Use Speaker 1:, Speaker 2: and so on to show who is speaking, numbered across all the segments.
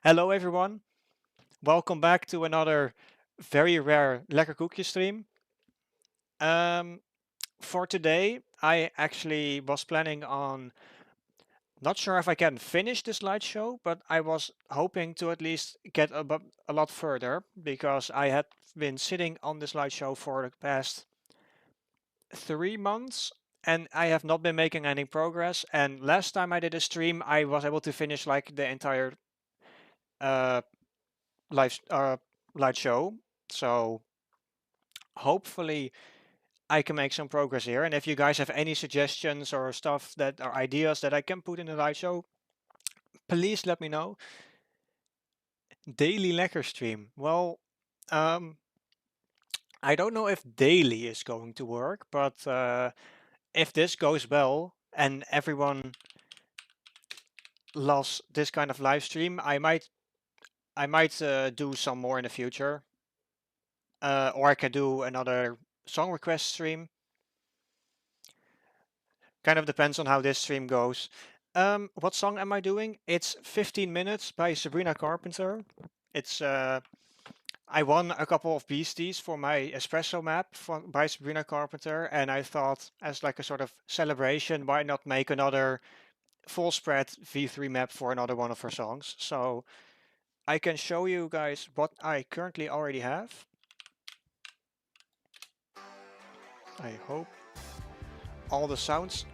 Speaker 1: Hello everyone, welcome back to another very rare Lekker Koekje stream. Um, for today, I actually was planning on, not sure if I can finish the slideshow, but I was hoping to at least get a lot further because I had been sitting on the slideshow for the past 3 months and I have not been making any progress. And last time I did a stream, I was able to finish like the entire uh, live live show. So hopefully I can make some progress here. And if you guys have any suggestions or stuff that are ideas that I can put in the live show, please let me know. Daily Lekr stream. Well, um, I don't know if daily is going to work, but if this goes well and everyone loves this kind of live stream, I might do some more in the future, or I can do another song request stream. Kind of depends on how this stream goes. What song am I doing? It's 15 Minutes by Sabrina Carpenter. It's I won a couple of beasties for my espresso map by Sabrina Carpenter, and I thought as like a sort of celebration, why not make another full spread V3 map for another one of her songs? So I can show you guys what I currently already have. I hope all the sounds.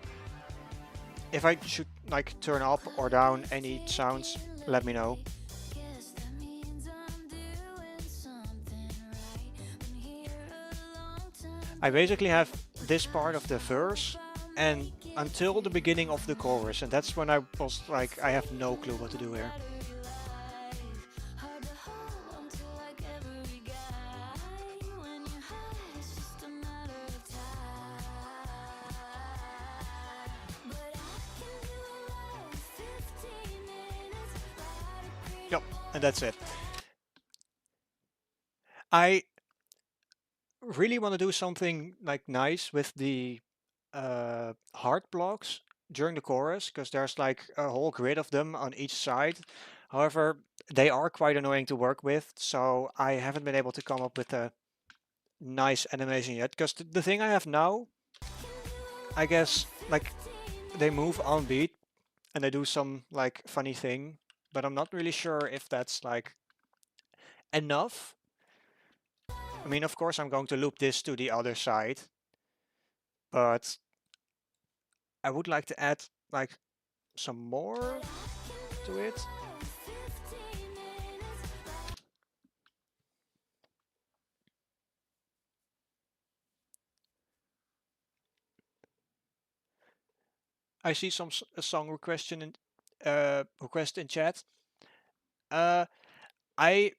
Speaker 1: If I should like turn up or down any sounds, let me know. I basically have this part of the verse and until the beginning of the chorus, and that's when I was like, I have no clue what to do here. Yep, and that's it. I really want to do something like nice with the heart blocks during the chorus because there's like a whole grid of them on each side. However, they are quite annoying to work with, so I haven't been able to come up with a nice animation yet. Because the thing I have now, I guess, like they move on beat and they do some like funny thing, but I'm not really sure if that's like enough. I mean, of course, I'm going to loop this to the other side, but I would like to add like some more to it. I see some a song request in chat. Uh, I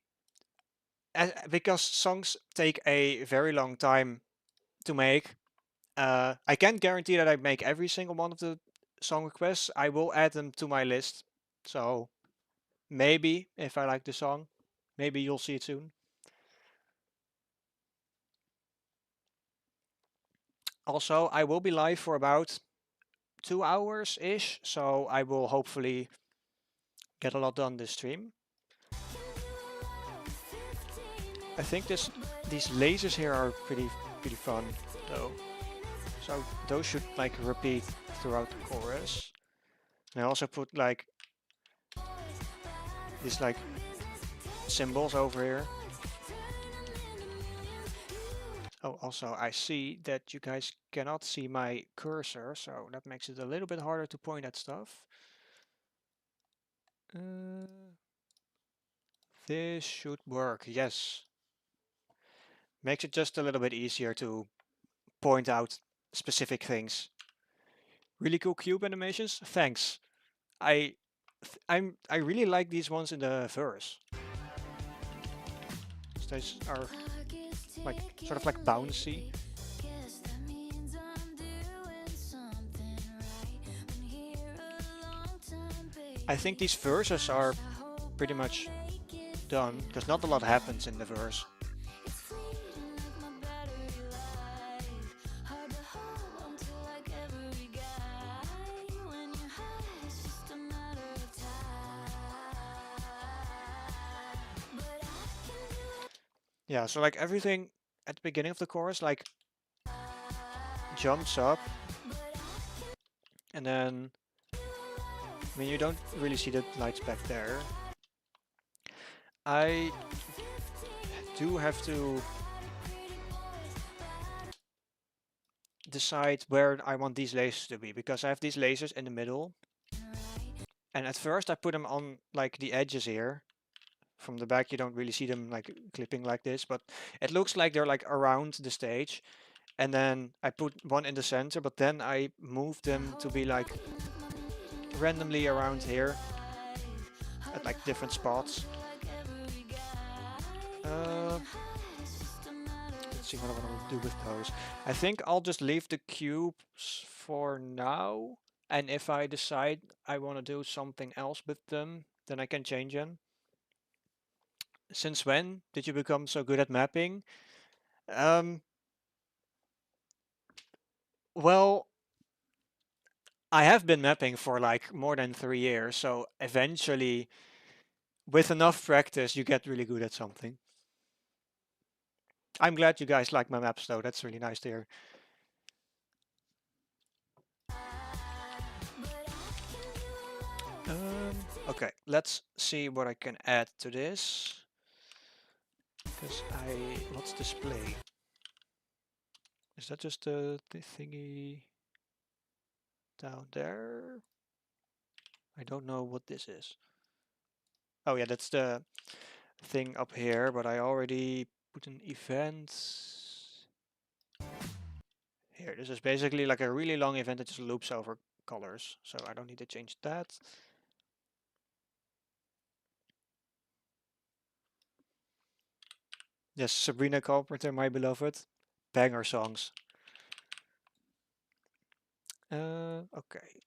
Speaker 1: because songs take a very long time to make. I can't guarantee that I make every single one of the song requests. I will add them to my list. So maybe if I like the song, maybe you'll see it soon. Also, I will be live for about 2 hours ish, so I will hopefully get a lot done this stream. I think these lasers here are pretty fun though. So those should like repeat throughout the chorus. And I also put like these like symbols over here. Oh, also I see that you guys cannot see my cursor, so that makes it a little bit harder to point at stuff. This should work, yes. Makes it just a little bit easier to point out specific things. Really cool cube animations, thanks. I really like these ones in the verse. These are like sort of like bouncy. I think these verses are pretty much done because not a lot happens in the verse. Yeah, so like everything at the beginning of the chorus like jumps up, and then I mean you don't really see the lights back there. I do have to decide where I want these lasers to be, because I have these lasers in the middle, and at first I put them on like the edges here. From the back you don't really see them like clipping like this, but it looks like they're like around the stage. And then I put one in the center, but then I moved them to be like randomly around here at like different spots. Uh, let's see what I want to do with those. I think I'll just leave the cubes for now, and if I decide I want to do something else with them, then I can change them. Since when did you become so good at mapping? Um, well, I have been mapping for like more than 3 years, so eventually, with enough practice, you get really good at something. I'm glad you guys like my maps though, that's really nice to hear. Okay, let's see what I can add to this. Because what's display? Is that just the thingy down there? I don't know what this is. Oh yeah, that's the thing up here, but I already put an event here. This is basically like a really long event that just loops over colors, so I don't need to change that. Yes, Sabrina Carpenter, my beloved. Banger songs. Okay.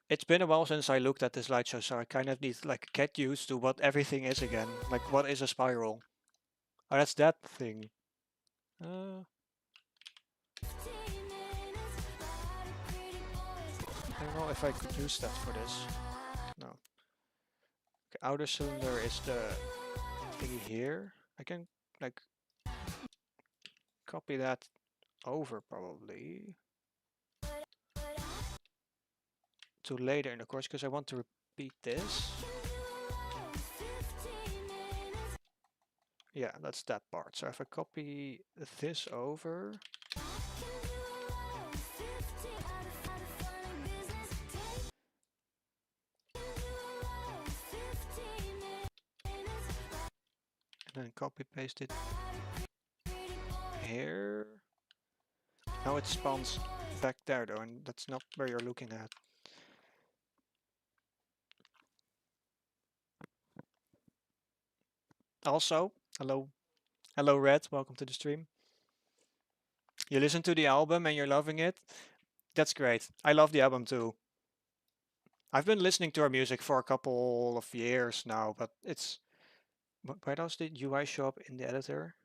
Speaker 1: It's been a while since I looked at the slideshow, so I kind of need to like get used to what everything is again. Like, what is a spiral? Oh, that's that thing. Uh, I don't know if I could use that for this. No. Okay, outer cylinder is the thingy here. I can like copy that over probably to later in the course, because I want to repeat this. Yeah, that's that part. So if I copy this over, and then copy paste it here. Now it spawns back there though, and that's not where you're looking at. Also, hello Red, welcome to the stream. You listen to the album and you're loving it? That's great. I love the album too. I've been listening to her music for a couple of years now, but it's... Why does the UI show up in the editor?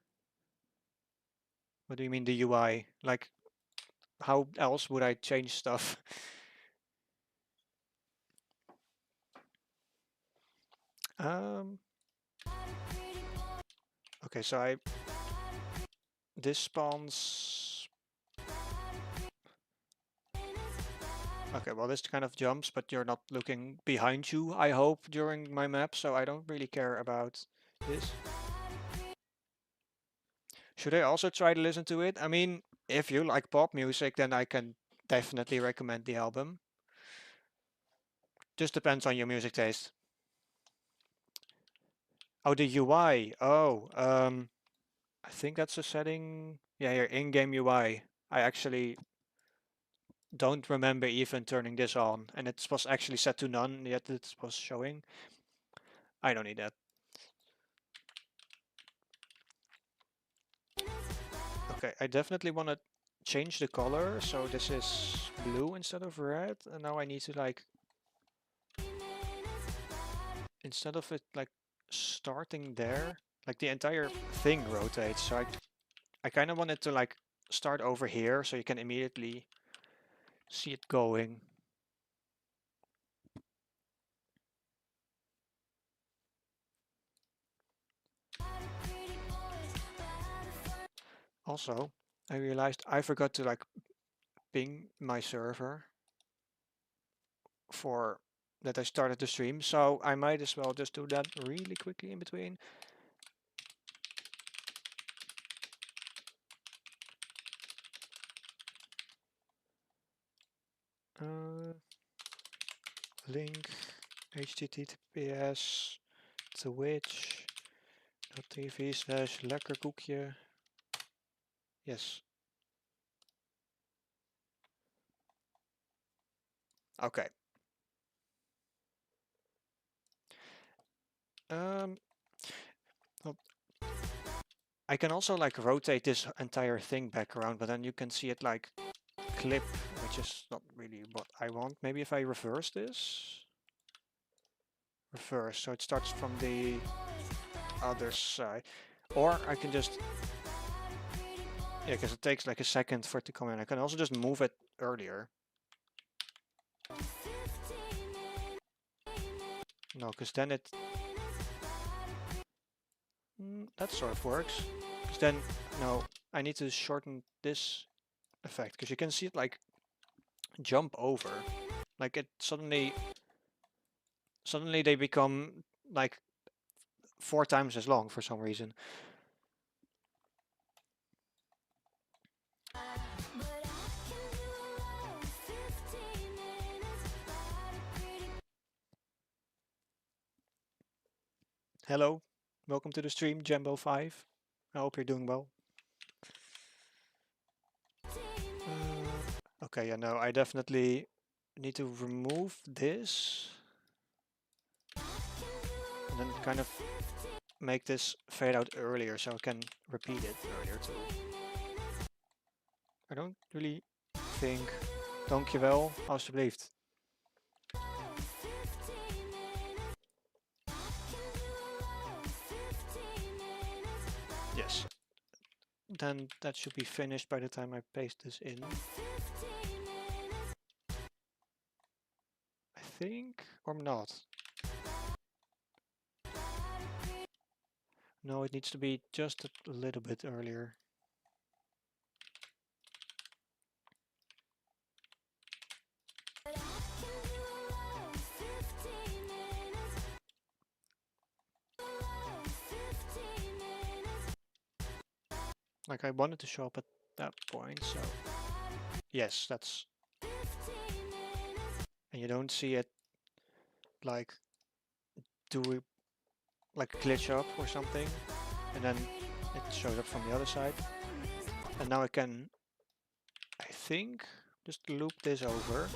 Speaker 1: What do you mean the UI? Like, how else would I change stuff? um, okay, so this spawns... Okay, well this kind of jumps, but you're not looking behind you, I hope, during my map, so I don't really care about this. Should I also try to listen to it? I mean, if you like pop music, then I can definitely recommend the album. Just depends on your music taste. Oh, the UI. Oh, I think that's a setting. Yeah, your in-game UI. I actually don't remember even turning this on, and it was actually set to none, yet it was showing. I don't need that. Okay, I definitely want to change the color, so this is blue instead of red, and now I need to like, instead of it like starting there, like the entire thing rotates, so I kind of want it to like start over here so you can immediately see it going. Also, I realized I forgot to like ping my server for that I started the stream, so I might as well just do that really quickly in between. Link https twitch.tv/lekkerkoekje. Yes. Okay. Well, I can also like rotate this entire thing back around, but then you can see it like clip, which is not really what I want. Maybe if I reverse this. Reverse, so it starts from the other side. Or I can just, yeah, because it takes like a second for it to come in. I can also just move it earlier. No, because then it, that sort of works. Because then, no, I need to shorten this effect, because you can see it like jump over. Like it suddenly they become like 4 times as long for some reason. Hello, welcome to the stream, Jambo5. I hope you're doing well. Okay, yeah, no, I definitely need to remove this and then kind of make this fade out earlier so I can repeat it earlier too. I don't really think... Dankjewel, alsjeblieft. Yes. Then that should be finished by the time I paste this in. I think, or not. No, it needs to be just a little bit earlier. Like I wanted to show up at that point, so... Yes, that's... And you don't see it like do like glitch up or something, and then it shows up from the other side. And now I can, I think, just loop this over.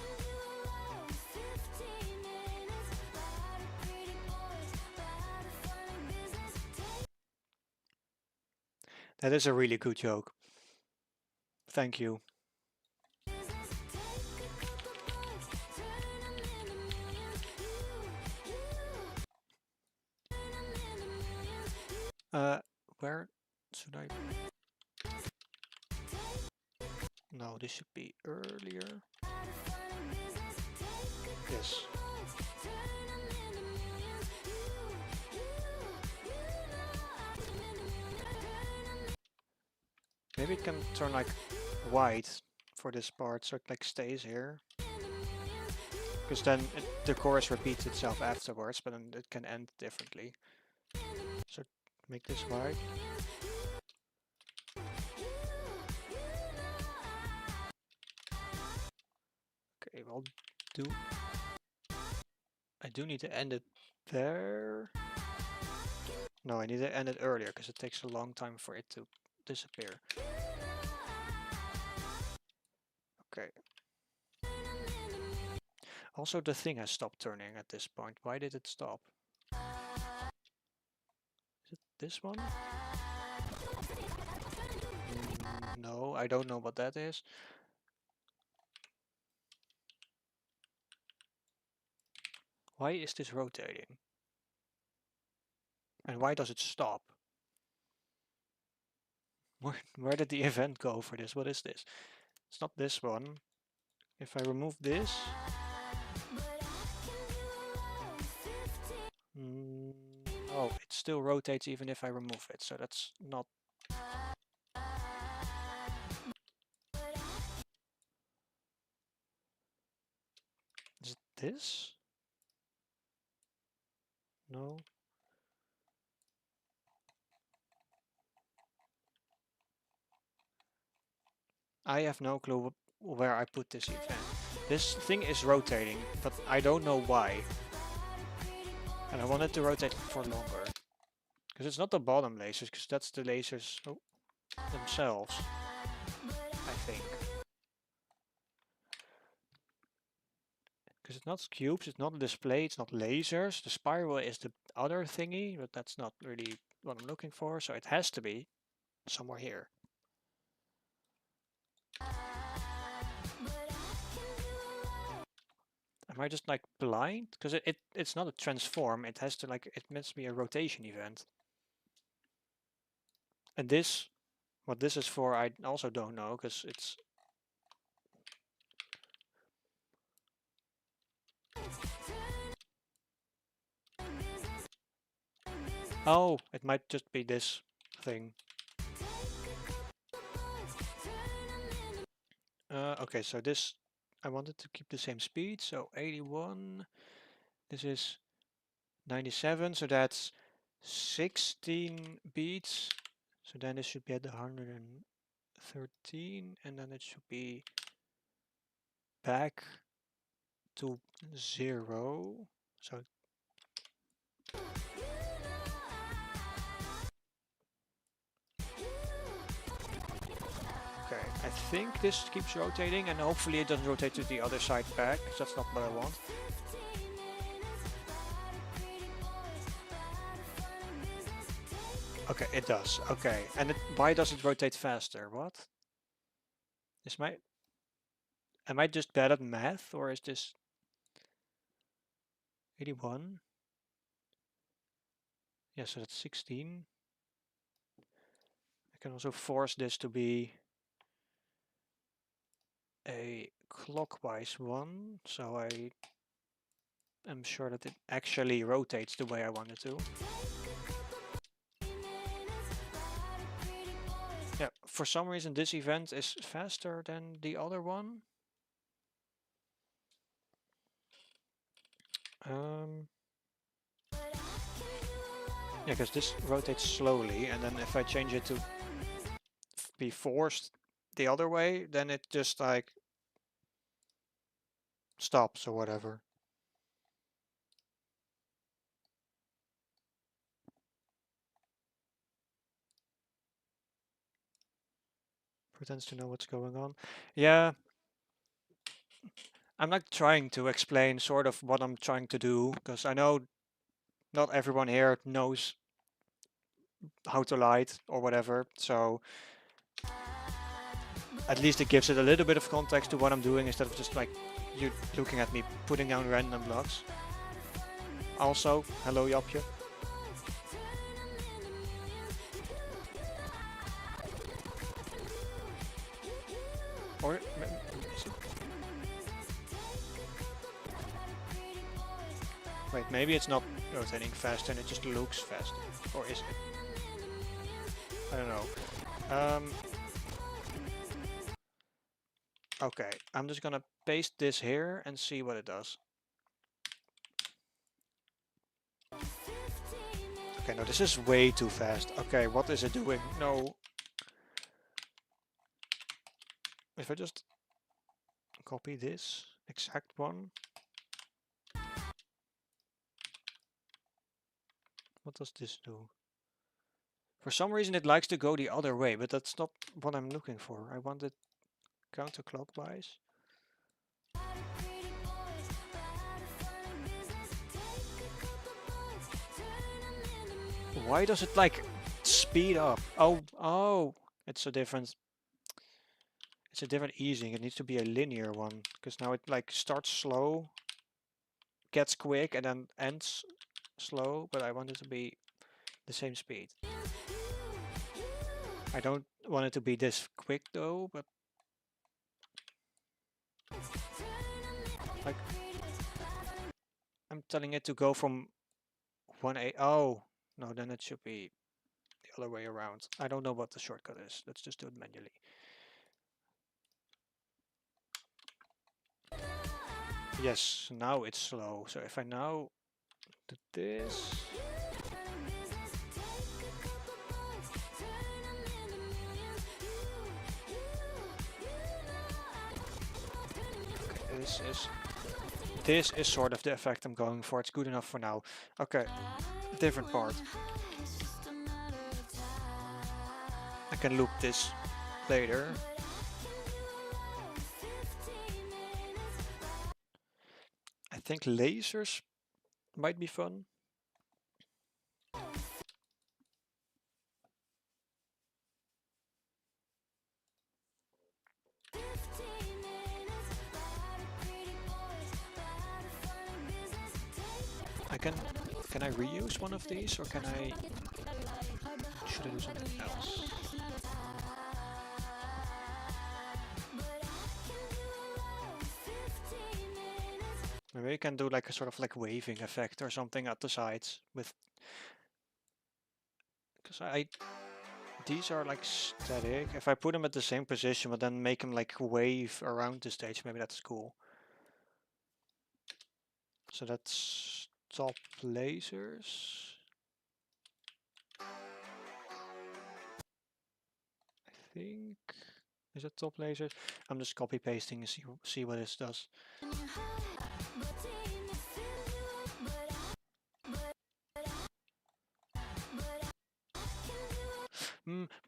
Speaker 1: That is a really good joke. Thank you. Where should I? No, this should be earlier. Yes. Maybe it can turn like white for this part, so it like stays here. Because then the chorus repeats itself afterwards, but then it can end differently. So make this white. Okay, well, I do need to end it there. No, I need to end it earlier because it takes a long time for it to disappear. Okay. Also, the thing has stopped turning at this point. Why did it stop? Is it this one? No, I don't know what that is. Why is this rotating? And why does it stop? Where did the event go for this? What is this? It's not this one. If I remove this... oh, it still rotates even if I remove it, so that's not... this? No. I have no clue where I put this event. This thing is rotating, but I don't know why. And I want it to rotate for longer. Because it's not the bottom lasers, because that's the lasers themselves, I think. Because it's not cubes, it's not a display, it's not lasers. The spiral is the other thingy, but that's not really what I'm looking for, so it has to be somewhere here. Am I just like blind? Because it's not a transform, it has to like, it must be a rotation event. And this, what this is for, I also don't know, because it's... Oh, it might just be this thing. Okay, so this, I wanted to keep the same speed, so 81. This is 97, so that's 16 beats. So then it should be at 113, and then it should be back to 0. So okay, I think this keeps rotating, and hopefully it doesn't rotate to the other side back, because that's not what I want. Okay, it does. Okay, and why does it rotate faster? What? Is my... Am I just bad at math, or is this 81? Yeah, so that's 16. I can also force this to be a clockwise one, so I am sure that it actually rotates the way I want it to. Yeah, for some reason this event is faster than the other one. Yeah, because this rotates slowly, and then if I change it to be forced the other way, then it just like stops or whatever. Pretends to know what's going on. Yeah, I'm not trying to explain sort of what I'm trying to do, because I know not everyone here knows how to light or whatever, so at least it gives it a little bit of context to what I'm doing instead of just like you looking at me putting down random blocks. Also, hello Japje. Or wait, maybe it's not rotating fast and it just looks faster. Or is it? I don't know. Okay, I'm just gonna paste this here and see what it does. Okay, no, this is way too fast. Okay, what is it doing? No. If I just copy this exact one. What does this do? For some reason it likes to go the other way, but that's not what I'm looking for. I want it counterclockwise. Why does it like speed up? Oh, it's a different easing. It needs to be a linear one, because now it like starts slow, gets quick, and then ends slow, but I want it to be the same speed. I don't want it to be this quick though, but like I'm telling it to go from 1A. Oh, no, then it should be the other way around. I don't know what the shortcut is. Let's just do it manually. Yes, now it's slow. So if I now do this, okay, this is sort of the effect I'm going for. It's good enough for now. Okay, different part. I can loop this later. I think lasers might be fun. Can I reuse one of these, or should I do something else? Maybe you can do like a sort of like waving effect or something at the sides with, because these are like static. If I put them at the same position, but then make them like wave around the stage, maybe that's cool. So that's top lasers. I think, is it top lasers? I'm just copy pasting and see what this does.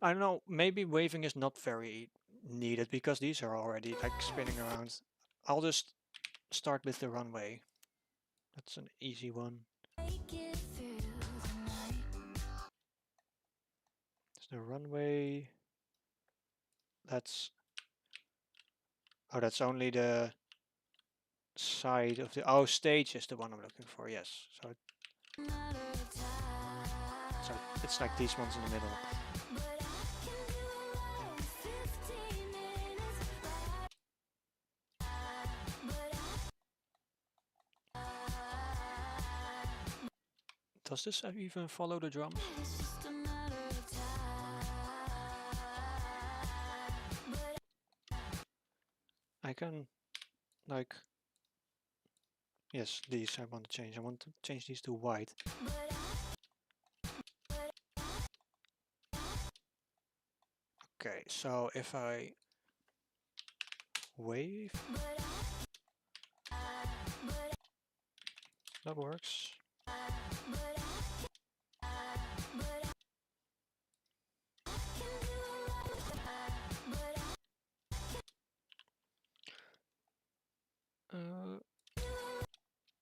Speaker 1: I don't know, maybe waving is not very needed because these are already like spinning around. I'll just start with the runway. That's an easy one. It's the runway. That's, oh, that's only the side of the, oh, stage is the one I'm looking for, yes. So it's like these ones in the middle. Does this even follow the drums? I can, like, yes, these I want to change. I want to change these to white. Okay, so if I wave, that works.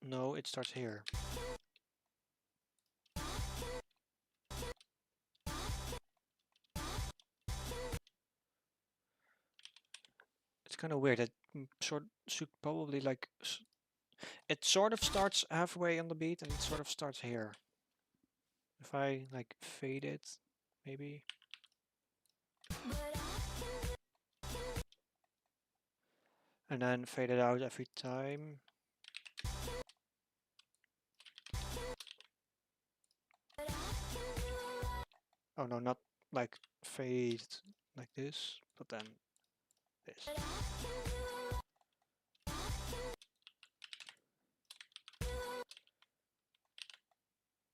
Speaker 1: No, it starts here. It's kind of weird. It should probably like, it sort of starts halfway on the beat and it sort of starts here. If I like fade it, maybe. And then fade it out every time. Oh no, not like fade like this, but then this.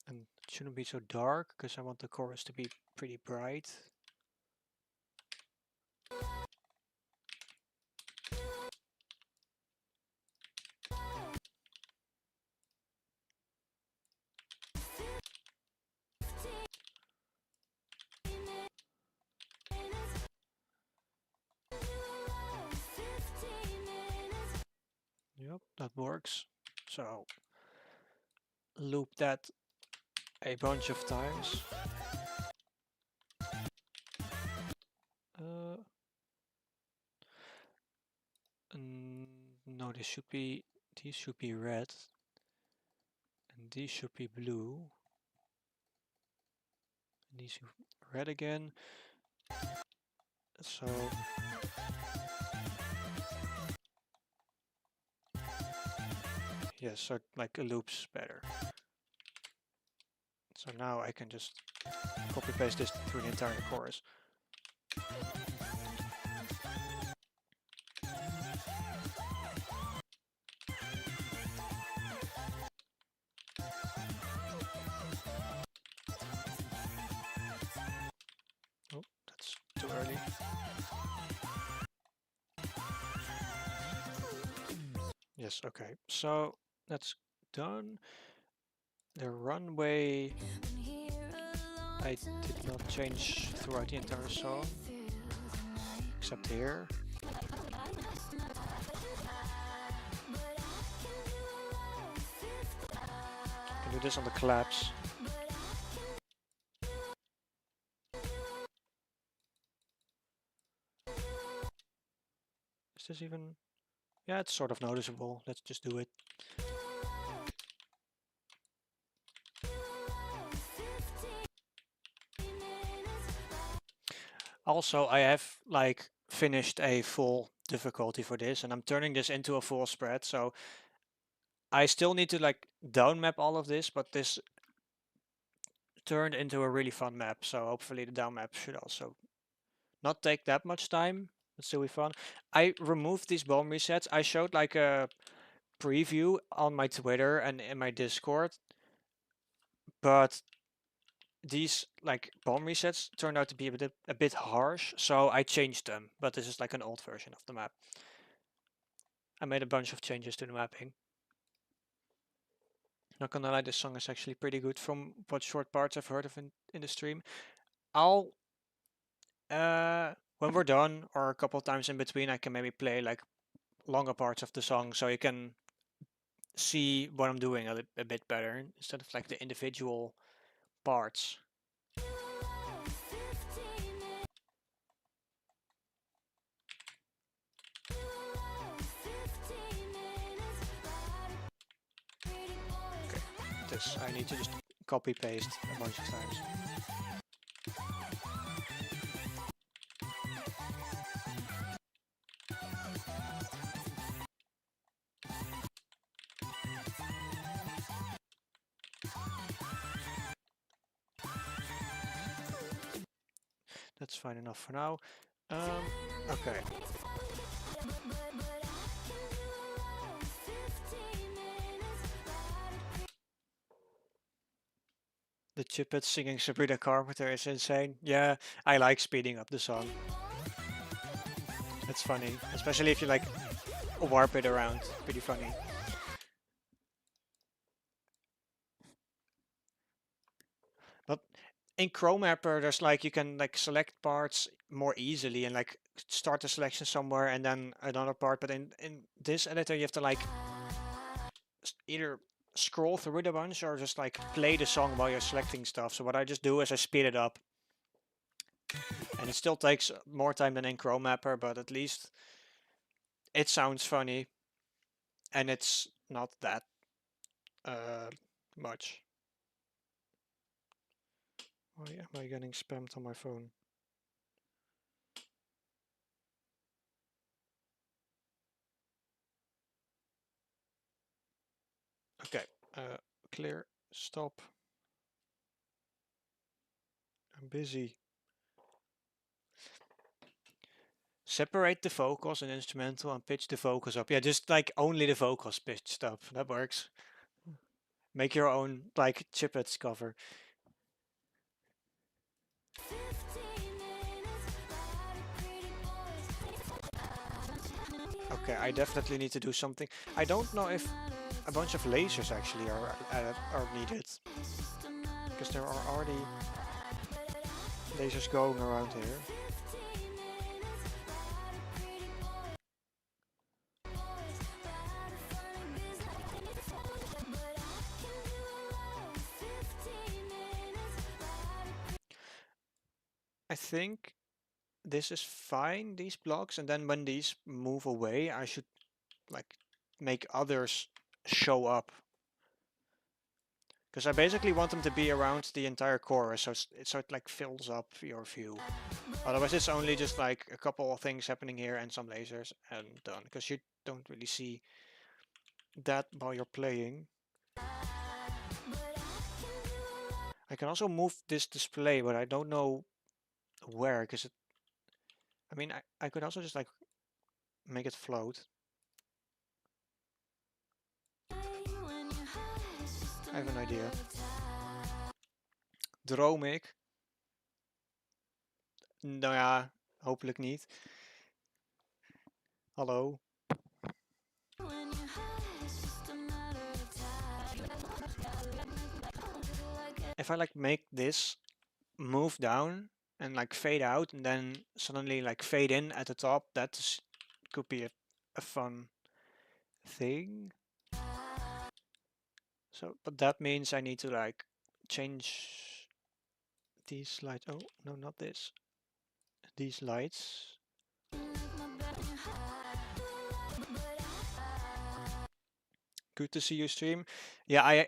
Speaker 1: And it shouldn't be so dark because I want the chorus to be pretty bright. Yep, that works. So loop that a bunch of times. No, these should be red, and these should be blue. And these should red again. So yes, so like a loop's better. So now I can just copy paste this through the entire chorus. this. Okay, so that's done. The runway I did not change throughout the entire song, except here. Can do this on the claps. Is this even... Yeah, it's sort of noticeable. Let's just do it. Also, I have like finished a full difficulty for this, and I'm turning this into a full spread, so I still need to like down map all of this, but this turned into a really fun map, so hopefully the down map should also not take that much time, but still be fun. I removed these bomb resets. I showed like a preview on my Twitter and in my Discord, but these like bomb resets turned out to be a bit harsh, so I changed them, but this is like an old version of the map. I made a bunch of changes to the mapping. Not gonna lie, this song is actually pretty good from what short parts I've heard of in the stream. I'll when we're done, or a couple of times in between, I can maybe play like longer parts of the song so you can see what I'm doing a bit better instead of like the individual parts. Okay, this I need to just copy paste a bunch of times. That's fine enough for now. Okay. The Chippets singing Sabrina Carpenter is insane. Yeah, I like speeding up the song. It's funny, especially if you like warp it around. Pretty funny. But in Chromapper, there's like you can like select parts more easily and like start the selection somewhere and then another part. But in this editor, you have to like either scroll through it a bunch or just like play the song while you're selecting stuff. So what I just do is I speed it up. And it still takes more time than in Chromapper, but at least it sounds funny. And it's not that much. Why am I getting spammed on my phone? Okay, clear, stop. I'm busy. Separate the vocals and instrumental and pitch the vocals up. Yeah, just like only the vocals pitched up. That works. Make your own like Chippets cover. Okay, I definitely need to do something. I don't know if a bunch of lasers actually are needed, because there are already lasers going around here. I think this is fine, these blocks, and then when these move away, I should like make others show up. Because I basically want them to be around the entire chorus, so it like fills up your view. Otherwise it's only just like a couple of things happening here and some lasers and done. Because you don't really see that while you're playing. I can also move this display, but I don't know where, because it... I mean, I could also just like make it float. I have an idea. Droom ik? Nou ja, hopelijk niet. Hallo? if I like make this move down and like fade out and then suddenly like fade in at the top, that could be a fun thing. So, but that means I need to like change these lights. Oh, no, not this. These lights. Good to see you stream. Yeah,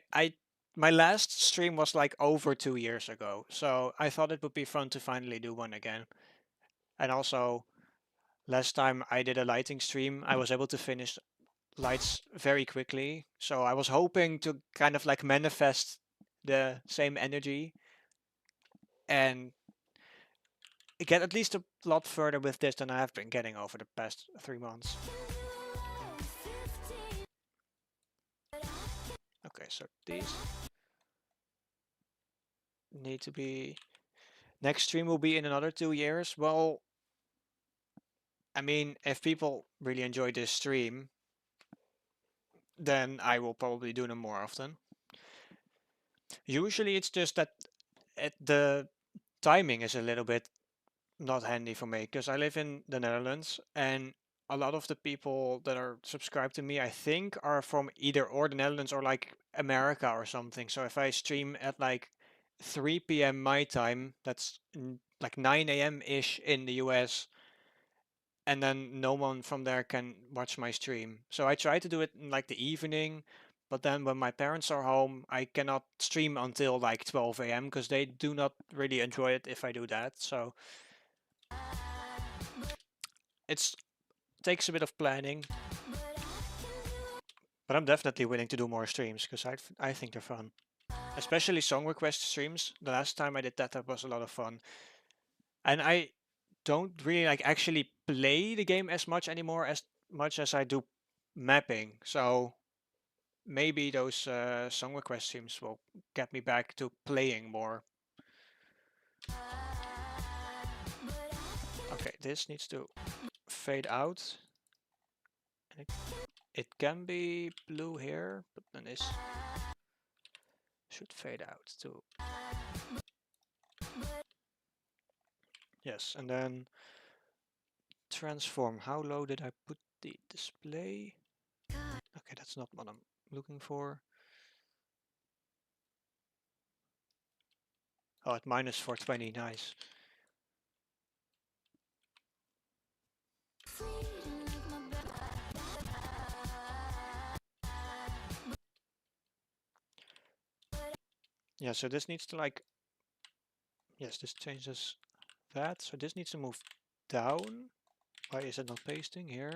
Speaker 1: my last stream was like over 2 years ago, so I thought it would be fun to finally do one again. And also, last time I did a lighting stream, I was able to finish lights very quickly. So I was hoping to kind of like manifest the same energy and get at least a lot further with this than I have been getting over the past 3 months. Okay, so these need to be... Next stream will be in another 2 years. Well, I mean, if people really enjoy this stream, then I will probably do them more often. Usually it's just that the timing is a little bit not handy for me because I live in the Netherlands and a lot of the people that are subscribed to me, I think, are from either or the Netherlands or like America or something. So if I stream at like 3 p.m. my time, that's like 9 a.m. ish in the US, and then no one from there can watch my stream. So I try to do it in like the evening, but then when my parents are home, I cannot stream until like 12 a.m. because they do not really enjoy it if I do that. So it takes a bit of planning, but I'm definitely willing to do more streams because I think they're fun. Especially song request streams. The last time I did that, that was a lot of fun. And I don't really like actually play the game as much anymore as much as I do mapping. So maybe those song request streams will get me back to playing more. Okay, this needs to fade out. And it can be blue here, but then this should fade out too. Yes, and then transform. How low did I put the display? Okay, that's not what I'm looking for. Oh, at minus 420, nice. Yeah, so this needs to like, yes, this changes that. So this needs to move down. Why is it not pasting here?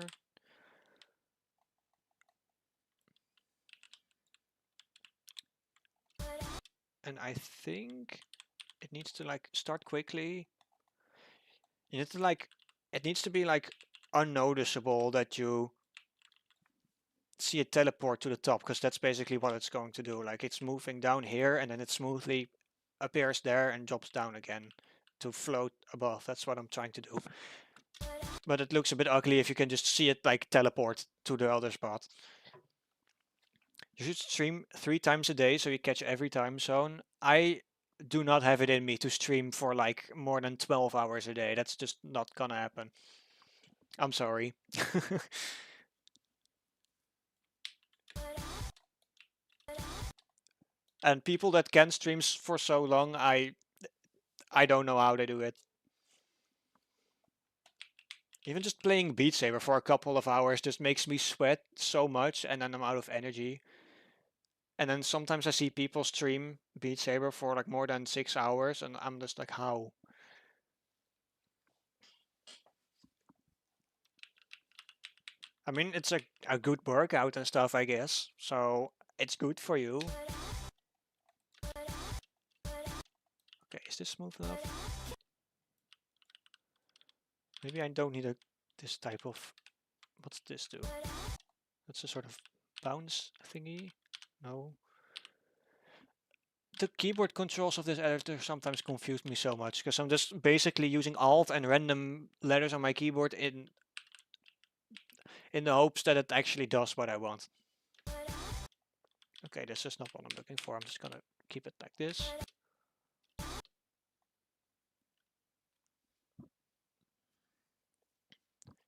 Speaker 1: And I think it needs to like start quickly. You need to like, it needs to be like unnoticeable that you see it teleport to the top, because that's basically what it's going to do. Like it's moving down here and then it smoothly appears there and drops down again to float above. That's what I'm trying to do. But it looks a bit ugly if you can just see it like teleport to the other spot. You should stream 3 times a day so you catch every time zone. I do not have it in me to stream for like more than 12 hours a day. That's just not gonna happen. I'm sorry. And people that can stream for so long, I don't know how they do it. Even just playing Beat Saber for a couple of hours just makes me sweat so much and then I'm out of energy. And then sometimes I see people stream Beat Saber for like more than 6 hours and I'm just like, how? I mean, it's a good workout and stuff, I guess. So it's good for you. Okay, is this smooth enough? Maybe I don't need this type of... What's this do? That's a sort of bounce thingy? No. The keyboard controls of this editor sometimes confuse me so much because I'm just basically using Alt and random letters on my keyboard in the hopes that it actually does what I want. Okay, this is not what I'm looking for. I'm just gonna keep it like this.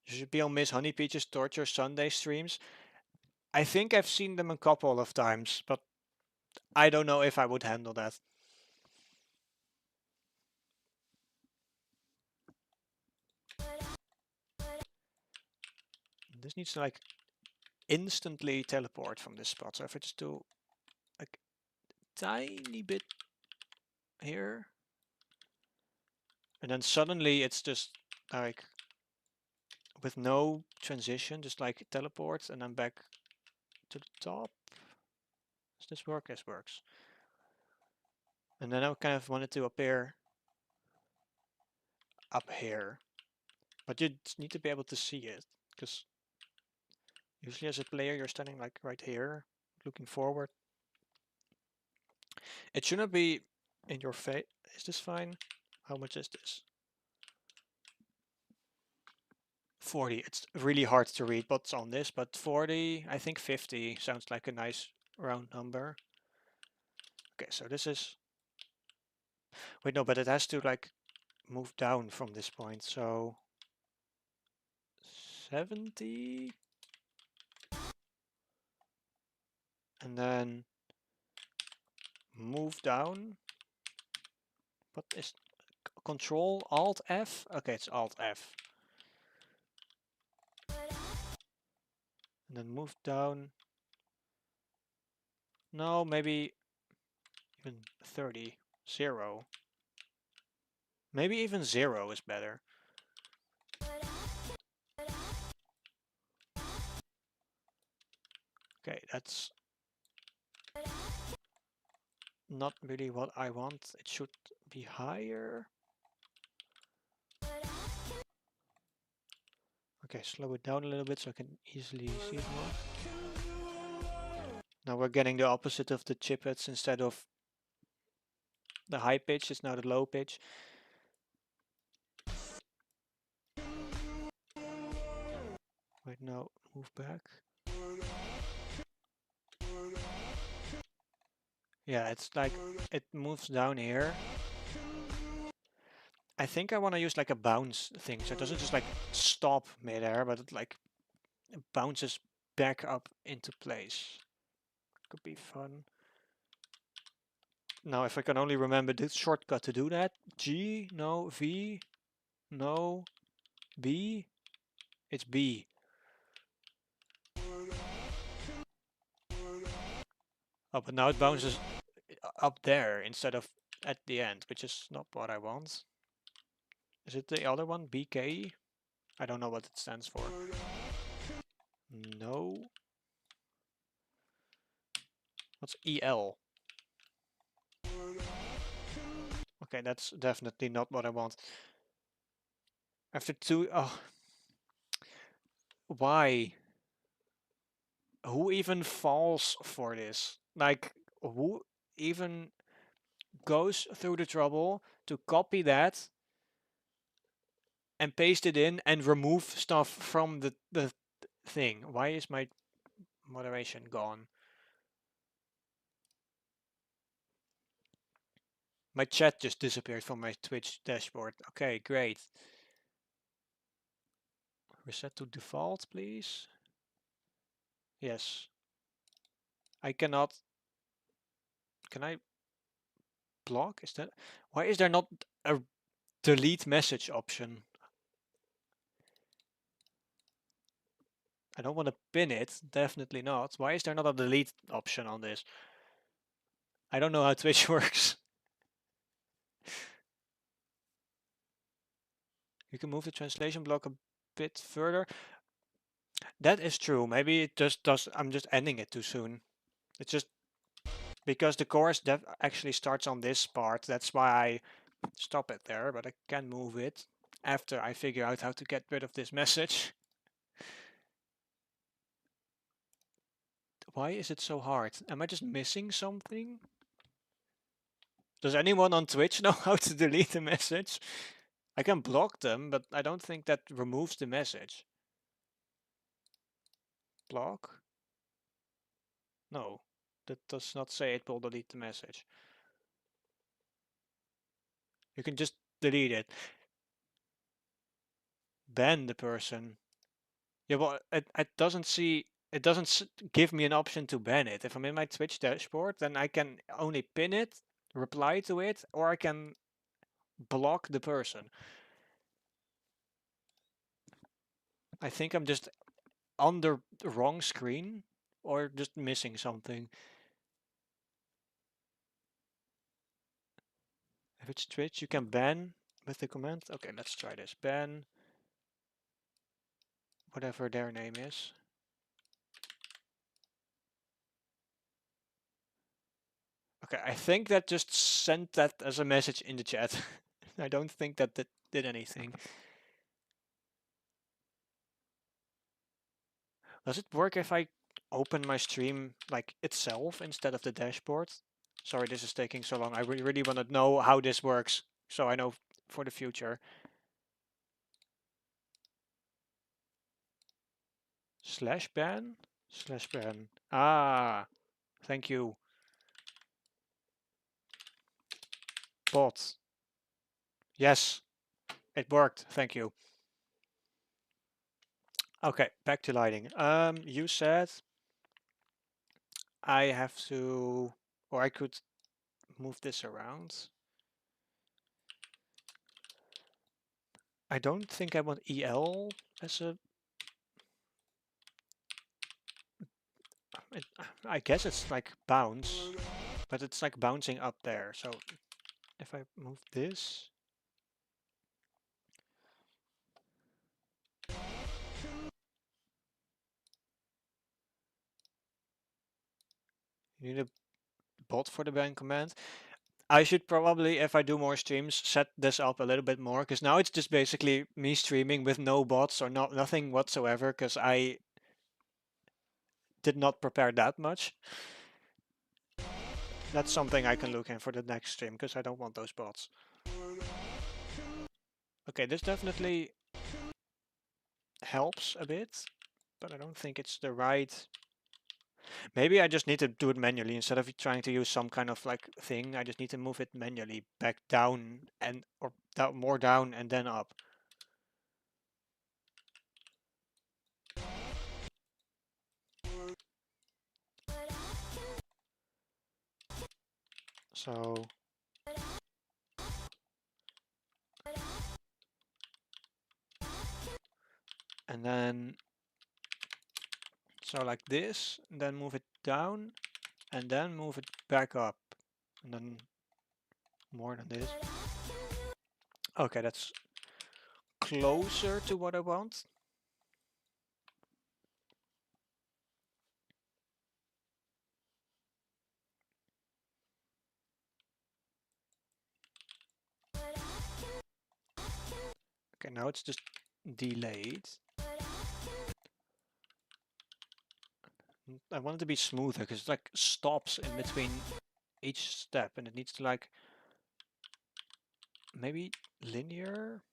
Speaker 1: You should be on Miss Honey Peach's Torture Sunday streams. I think I've seen them a couple of times, but I don't know if I would handle that. This needs to like instantly teleport from this spot. So if I just do a tiny bit here, and then suddenly it's just like with no transition, just like teleports and then back to the top. Does this work? This works. And then I kind of wanted to appear up here, but you just need to be able to see it, because usually as a player you're standing like right here, looking forward. It shouldn't be in your face. Is this fine? How much is this? 40. It's really hard to read what's on this, but 40, I think 50 sounds like a nice round number. Okay, so this is... Wait, no, but it has to like move down from this point, so 70, and then move down. What is Control Alt F? Okay, it's Alt F. And then move down. No, maybe even 30. 0. Maybe even 0 is better. Okay, that's not really what I want. It should be higher. Okay, slow it down a little bit so I can easily see it more. Now we're getting the opposite of the chiplets. Instead of the high pitch, it's now the low pitch. Wait, no, move back. Yeah, it's like it moves down here. I think I want to use like a bounce thing, so it doesn't just like stop midair, but it like bounces back up into place. Could be fun. Now, if I can only remember this shortcut to do that. G, no, V, no, B. It's B. Oh, but now it bounces up there instead of at the end, which is not what I want. Is it the other one, BK? I don't know what it stands for. No. What's EL? Okay, that's definitely not what I want. After two... Oh. Why? Who even falls for this? Like, who even goes through the trouble to copy that and paste it in and remove stuff from the thing? Why is my moderation gone? My chat just disappeared from my Twitch dashboard. Okay, great. Reset to default, please. Yes. I cannot... Can I block? Is that... Why is there not a delete message option? I don't want to pin it. Definitely not. Why is there not a delete option on this? I don't know how Twitch works. You can move the translation block a bit further. That is true. Maybe it just does. I'm just ending it too soon. It's just because the chorus actually starts on this part. That's why I stop it there, but I can move it after I figure out how to get rid of this message. Why is it so hard? Am I just missing something? Does anyone on Twitch know how to delete a message? I can block them, but I don't think that removes the message. Block? No, that does not say it will delete the message. You can just delete it. Ban the person. Yeah, well, it doesn't see, it doesn't give me an option to ban it. If I'm in my Twitch dashboard, then I can only pin it, reply to it, or I can block the person. I think I'm just on the wrong screen or just missing something. If it's Twitch, you can ban with the command. Okay, let's try this. Ban whatever their name is. Okay, I think that just sent that as a message in the chat. I don't think that that did anything. Does it work if I open my stream like itself instead of the dashboard? Sorry, this is taking so long. I really want to know how this works, so I know for the future. Slash ban? Slash ban. Ah, thank you. Bot. Yes, it worked. Thank you. Okay, back to lighting. You said I have to, or I could move this around. I don't think I want EL as a... It, I guess it's like bounce, but it's like bouncing up there. So if I move this, you need a bot for the ban command. I should probably, if I do more streams, set this up a little bit more, because now it's just basically me streaming with no bots or nothing whatsoever, because I did not prepare that much. That's something I can look in for the next stream, because I don't want those bots. Okay, this definitely helps a bit, but I don't think it's the right... Maybe I just need to do it manually instead of trying to use some kind of like thing. I just need to move it manually back down and or down, more down and then up. So and then so like this, and then move it down and then move it back up and then more than this. Okay, that's closer to what I want. Okay, now it's just delayed. I want it to be smoother because it like stops in between each step and it needs to like maybe linear.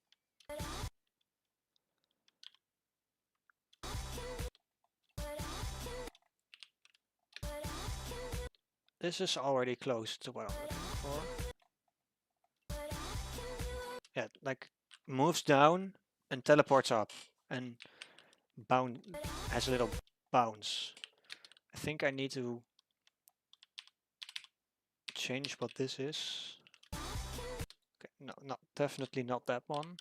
Speaker 1: This is already close to what I'm looking for. Yeah, like moves down and teleports up and bound has a little bounce. I think I need to change what this is. Okay, no, not definitely not that one.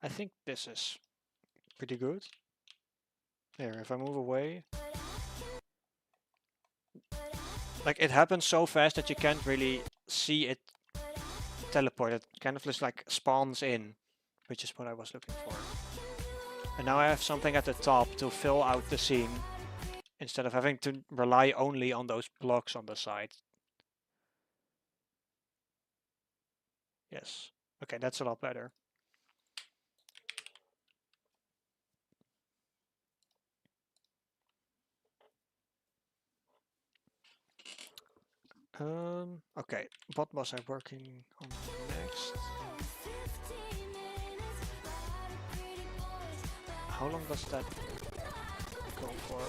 Speaker 1: I think this is pretty good. There, if I move away, like it happens so fast that you can't really see it teleport. It kind of just like spawns in, which is what I was looking for. And now I have something at the top to fill out the scene instead of having to rely only on those blocks on the side. Yes. Okay, that's a lot better. Okay, what was I working on next? How long does that go for?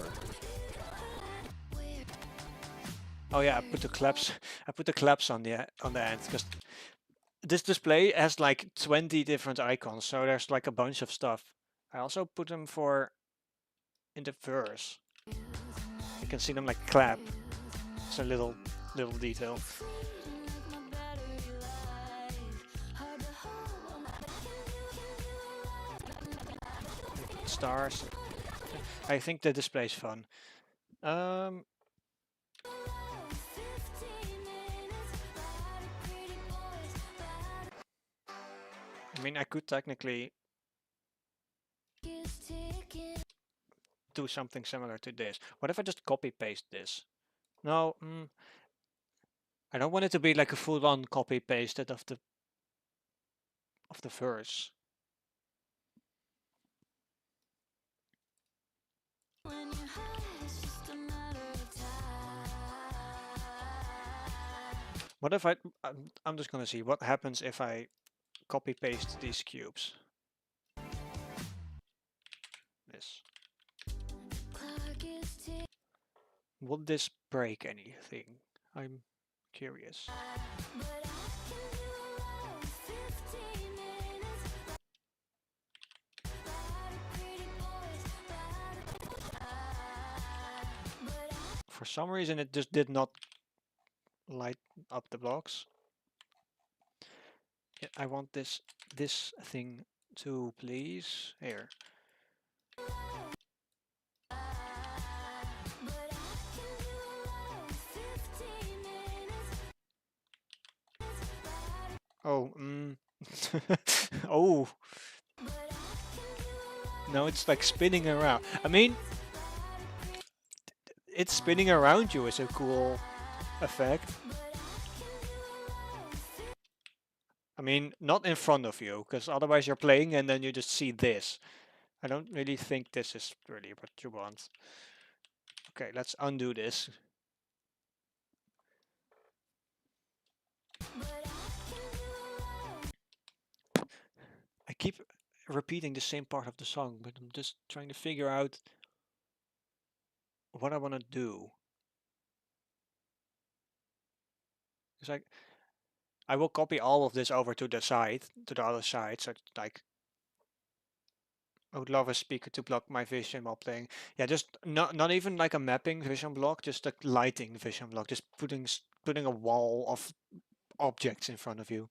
Speaker 1: Oh yeah, I put the claps. I put the claps on the end because this display has like 20 different icons, so there's like a bunch of stuff. I also put them for in the verse. You can see them like clap. It's a little detail. Stars. I think the display's fun. I mean, I could technically do something similar to this. What if I just copy paste this? No, I don't want it to be like a full-on copy pasted of the verse. What if I'm just gonna see what happens if I copy paste these cubes. This. Would this break anything? I'm curious. For some reason it just did not light up the blocks. Yeah, I want this thing to please here. Oh, oh. No, it's like spinning around. I mean, it's spinning around you is a cool effect. I mean, not in front of you, because otherwise you're playing and then you just see this. I don't really think this is really what you want. Okay, let's undo this. I keep repeating the same part of the song, but I'm just trying to figure out what I want to do. It's like I will copy all of this over to the side, to the other side, so like I would love a speaker to block my vision while playing. Yeah, just not even like a mapping vision block, just a lighting vision block, just putting a wall of objects in front of you.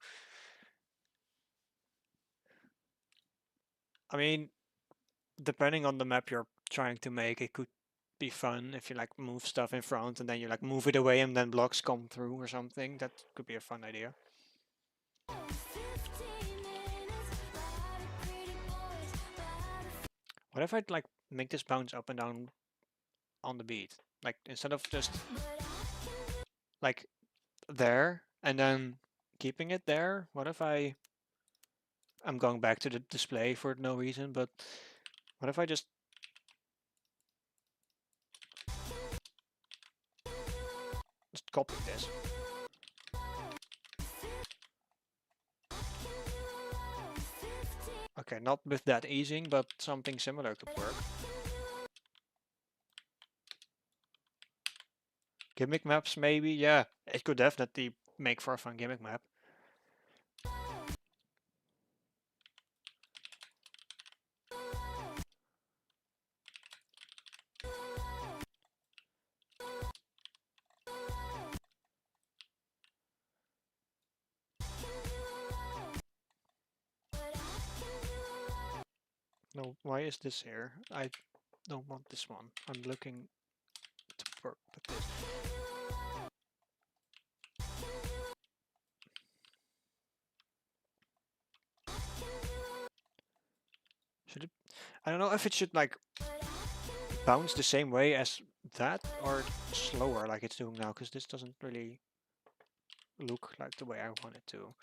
Speaker 1: I mean, depending on the map you're trying to make, it could be fun if you like move stuff in front and then you like move it away and then blocks come through or something. That could be a fun idea. What if I'd like make this bounce up and down on the beat? Like instead of just like there and then keeping it there, what if I'm going back to the display for no reason, but what if I just copy this? Okay, not with that easing, but something similar could work. Gimmick maps, maybe? Yeah, it could definitely make for a fun gimmick map. No, why is this here? I don't want this one. I'm looking to work with this. Should it? I don't know if it should like bounce the same way as that or slower like it's doing now, because this doesn't really look like the way I want it to.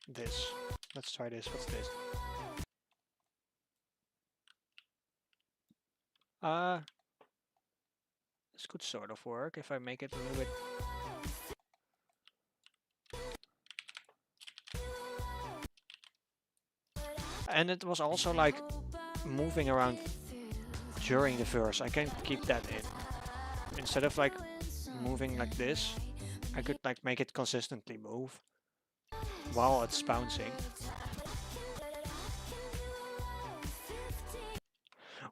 Speaker 1: This. Let's try this. What's this? This could sort of work if I make it a little bit. And it was also like moving around during the verse. I can keep that in. Instead of like moving like this, I could like make it consistently move while it's bouncing.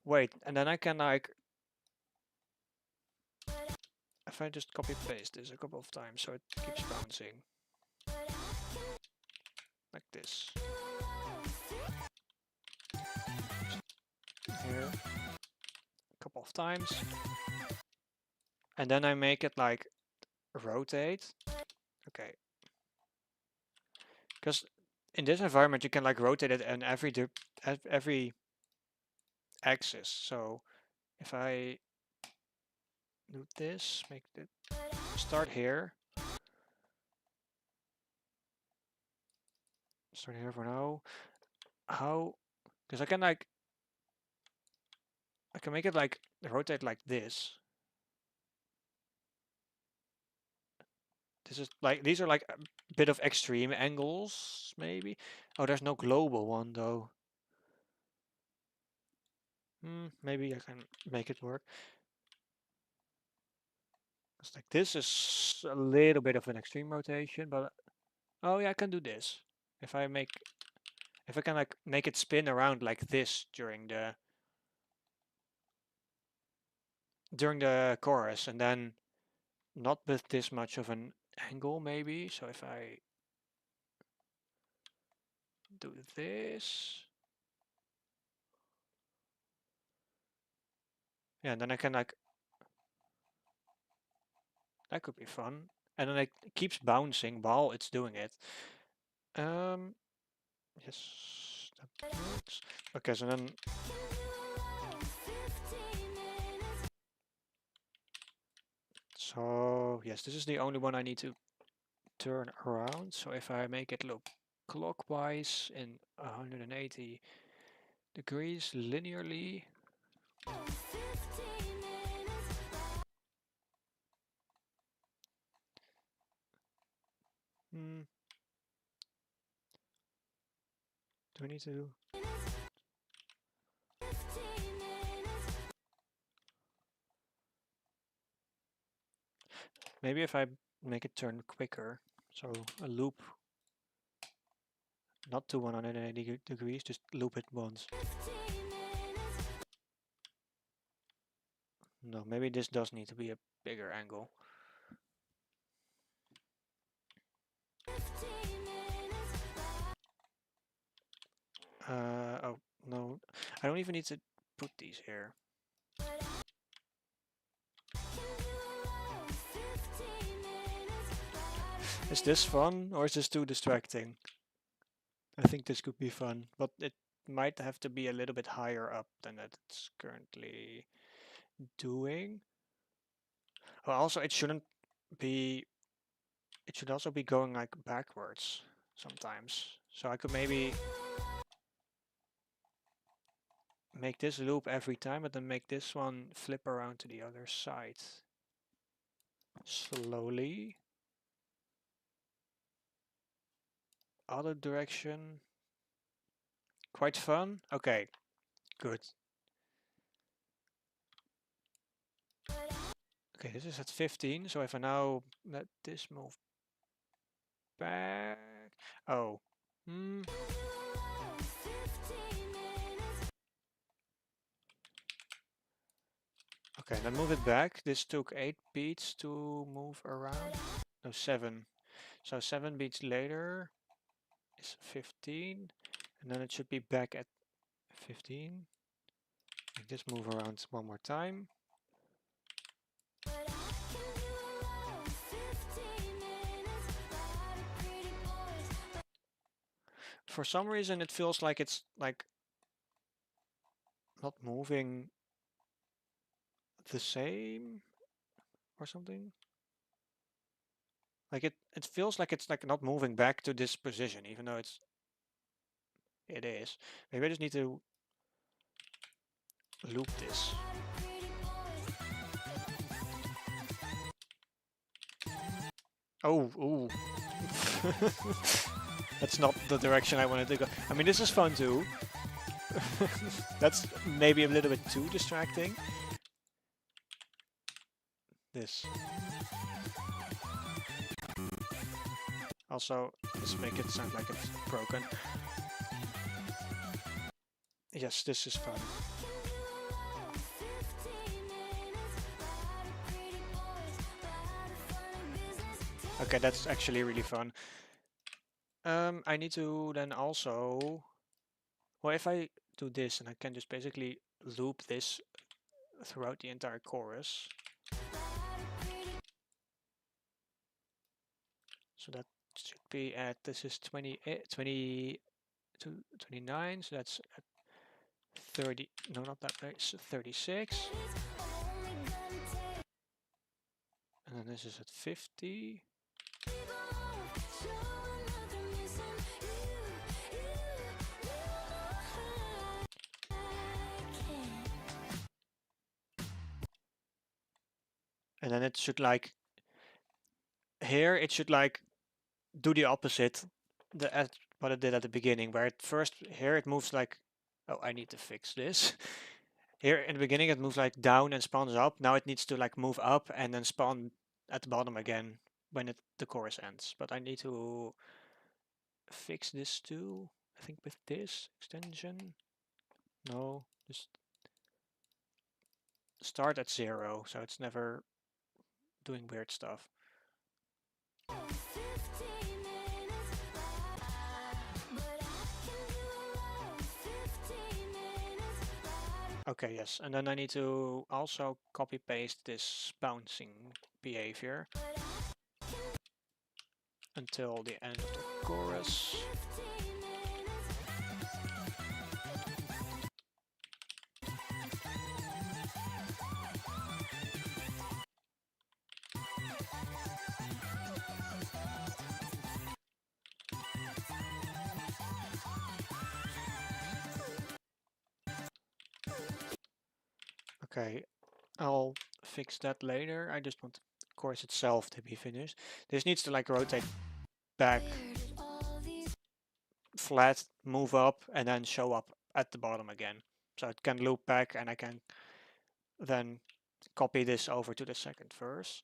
Speaker 1: Wait, and then I can like, if I just copy paste this a couple of times so it keeps bouncing. Like this. Here. A couple of times. And then I make it like rotate. Okay. Because in this environment you can like rotate it in every axis. So if I do this, make it start here. Start here for now. How? Because I can like, I can make it like rotate like this. This is like, these are like a bit of extreme angles, maybe. Oh, there's no global one though. Maybe I can make it work. It's like this is a little bit of an extreme rotation, but oh yeah, I can do this. If I can like make it spin around like this during the chorus, and then not with this much of an angle maybe. So if I do this, yeah, and then I can like, that could be fun. And then it keeps bouncing while it's doing it. Yes, that works. Okay, so then yes, this is the only one I need to turn around. So if I make it look clockwise in 180 degrees linearly. Do I need to? Maybe if I make it turn quicker, so a loop, not to 180 degrees, just loop it once. No, maybe this does need to be a bigger angle. Oh, no, I don't even need to put these here. Is this fun or is this too distracting? I think this could be fun, but it might have to be a little bit higher up than it's currently doing. Oh, also, it shouldn't be, it should also be going like backwards sometimes. So I could maybe make this loop every time, but then make this one flip around to the other side. Slowly. Other direction. Quite fun. Okay, good. Okay, this is at 15, so if I now let this move back... Oh. Okay, then move it back. This took 8 beats to move around. No, 7. So 7 beats later is 15. And then it should be back at 15. Make this move around one more time. For some reason it feels like it's like not moving the same or something. Like it feels like it's like not moving back to this position, even though it is. Maybe I just need to loop this. Oh, ooh. That's not the direction I wanted to go. I mean, this is fun too. That's maybe a little bit too distracting. This. Also, let's make it sound like it's broken. Yes, this is fun. Okay, that's actually really fun. I need to then also... Well, if I do this, and I can just basically loop this throughout the entire chorus. So that should be at, this is 20 to 29, so that's at 30, no, not that way, 36. And then this is at 50. And then it should like, here it should like do the opposite at what it did at the beginning, where at first here it moves like, oh, I need to fix this. Here in the beginning it moves like down and spawns up. Now it needs to like move up and then spawn at the bottom again when the chorus ends. But I need to fix this too. I think with this extension. No, just start at 0, so it's never doing weird stuff. Okay, yes, and then I need to also copy paste this bouncing behavior until the end of the chorus. Okay, I'll fix that later. I just want the chorus itself to be finished. This needs to like rotate back flat, move up, and then show up at the bottom again. So it can loop back, and I can then copy this over to the second verse.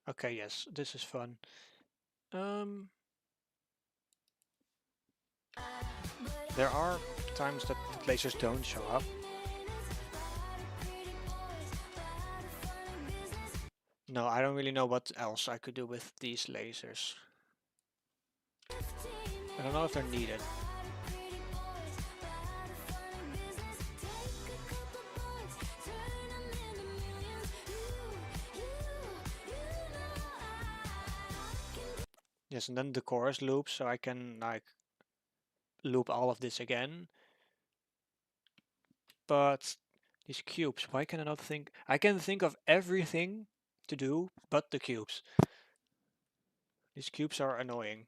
Speaker 1: Okay, yes, this is fun. There are times that the lasers don't show up. No, I don't really know what else I could do with these lasers. I don't know if they're needed. Yes, and then the chorus loops, so I can like loop all of this again. But these cubes, why can I not think? I can think of everything to do but the cubes. These cubes are annoying.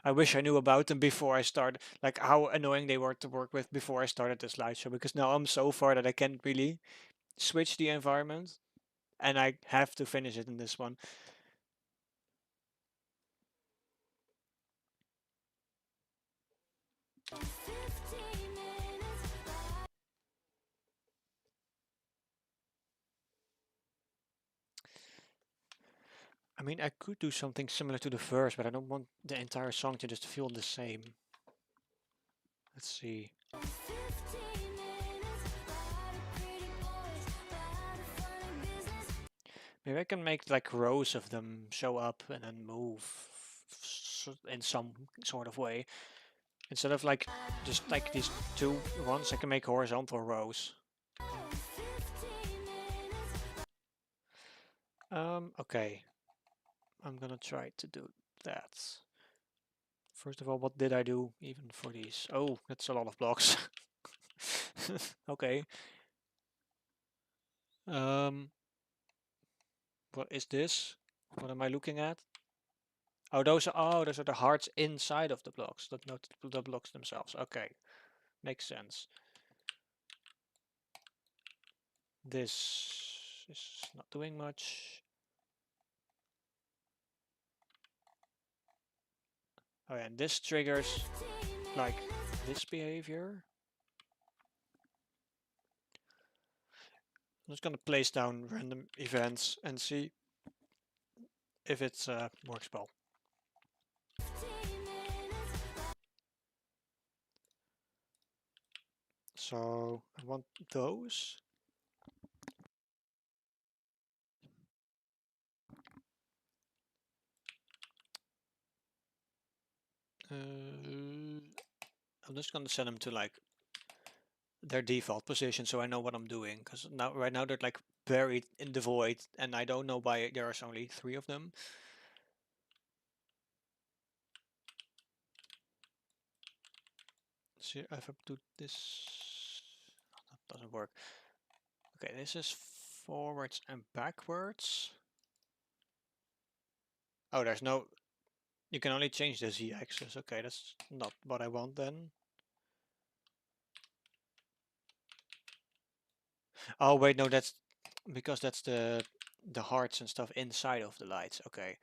Speaker 1: I wish I knew about them before I started, like how annoying they were to work with before I started the slideshow, because now I'm so far that I can't really switch the environment, and I have to finish it in this one. I mean, I could do something similar to the verse, but I don't want the entire song to just feel the same. Let's see. Maybe I can make like rows of them show up and then move in some sort of way. Instead of like just like these two ones, I can make horizontal rows. Okay. I'm gonna try to do that. First of all, what did I do even for these? Oh, that's a lot of blocks. Okay. What is this? What am I looking at? Oh, those are the hearts inside of the blocks, not the blocks themselves. Okay, makes sense. This is not doing much. Oh yeah, and this triggers like this behavior. I'm just gonna place down random events and see if it works well. So I want those. I'm just gonna set them to like their default position so I know what I'm doing, because right now they're like buried in the void and I don't know why there's only 3 of them. See if I do this, that doesn't work. Okay, this is forwards and backwards. Oh, there's no, you can only change the z-axis. Okay, that's not what I want then. Oh wait, no, that's because that's the hearts and stuff inside of the lights. Okay.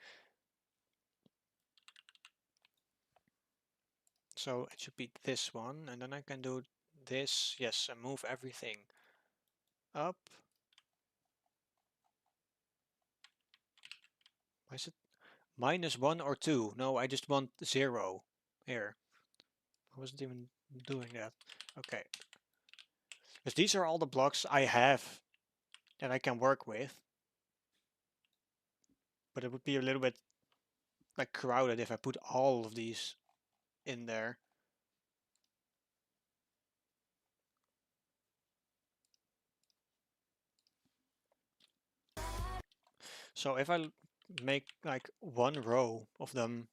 Speaker 1: So it should be this one, and then I can do this, yes, and move everything up. Why is it -1 or 2? No, I just want 0 here. I wasn't even doing that. Okay. Because these are all the blocks I have that I can work with. But it would be a little bit like crowded if I put all of these in there. So if I make like one row of them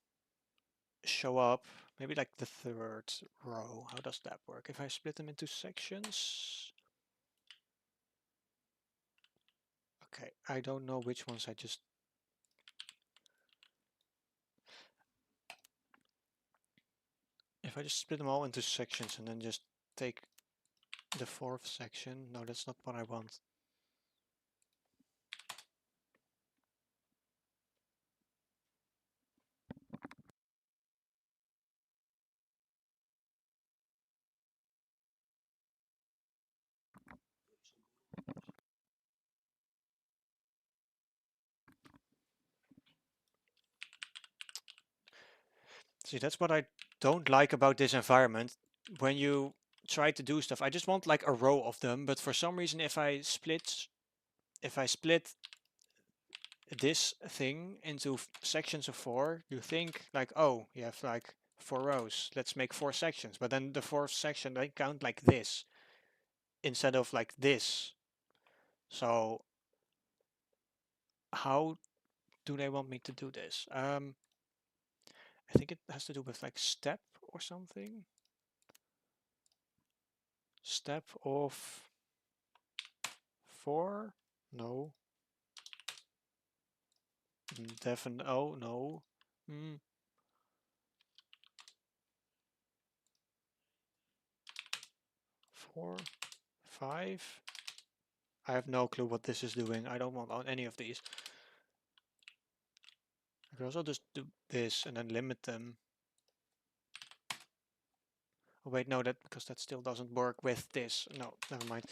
Speaker 1: show up, maybe like the 3rd row, how does that work? If I split them into sections? Okay, I don't know which ones I just... If I just split them all into sections and then just take the 4th section, no, that's not what I want. See, that's what I don't like about this environment. When you try to do stuff, I just want like a row of them, but for some reason if I split this thing into sections of 4, you think like, oh, you have like 4 rows, let's make 4 sections, but then the 4th section they count like this instead of like this. So how do they want me to do this? I think it has to do with like step or something. Step of 4? No. Definitely. Oh no. 4, 5. I have no clue what this is doing. I don't want on any of these. I could also just do this and then limit them. Oh wait, no, that because that still doesn't work with this. No, never mind.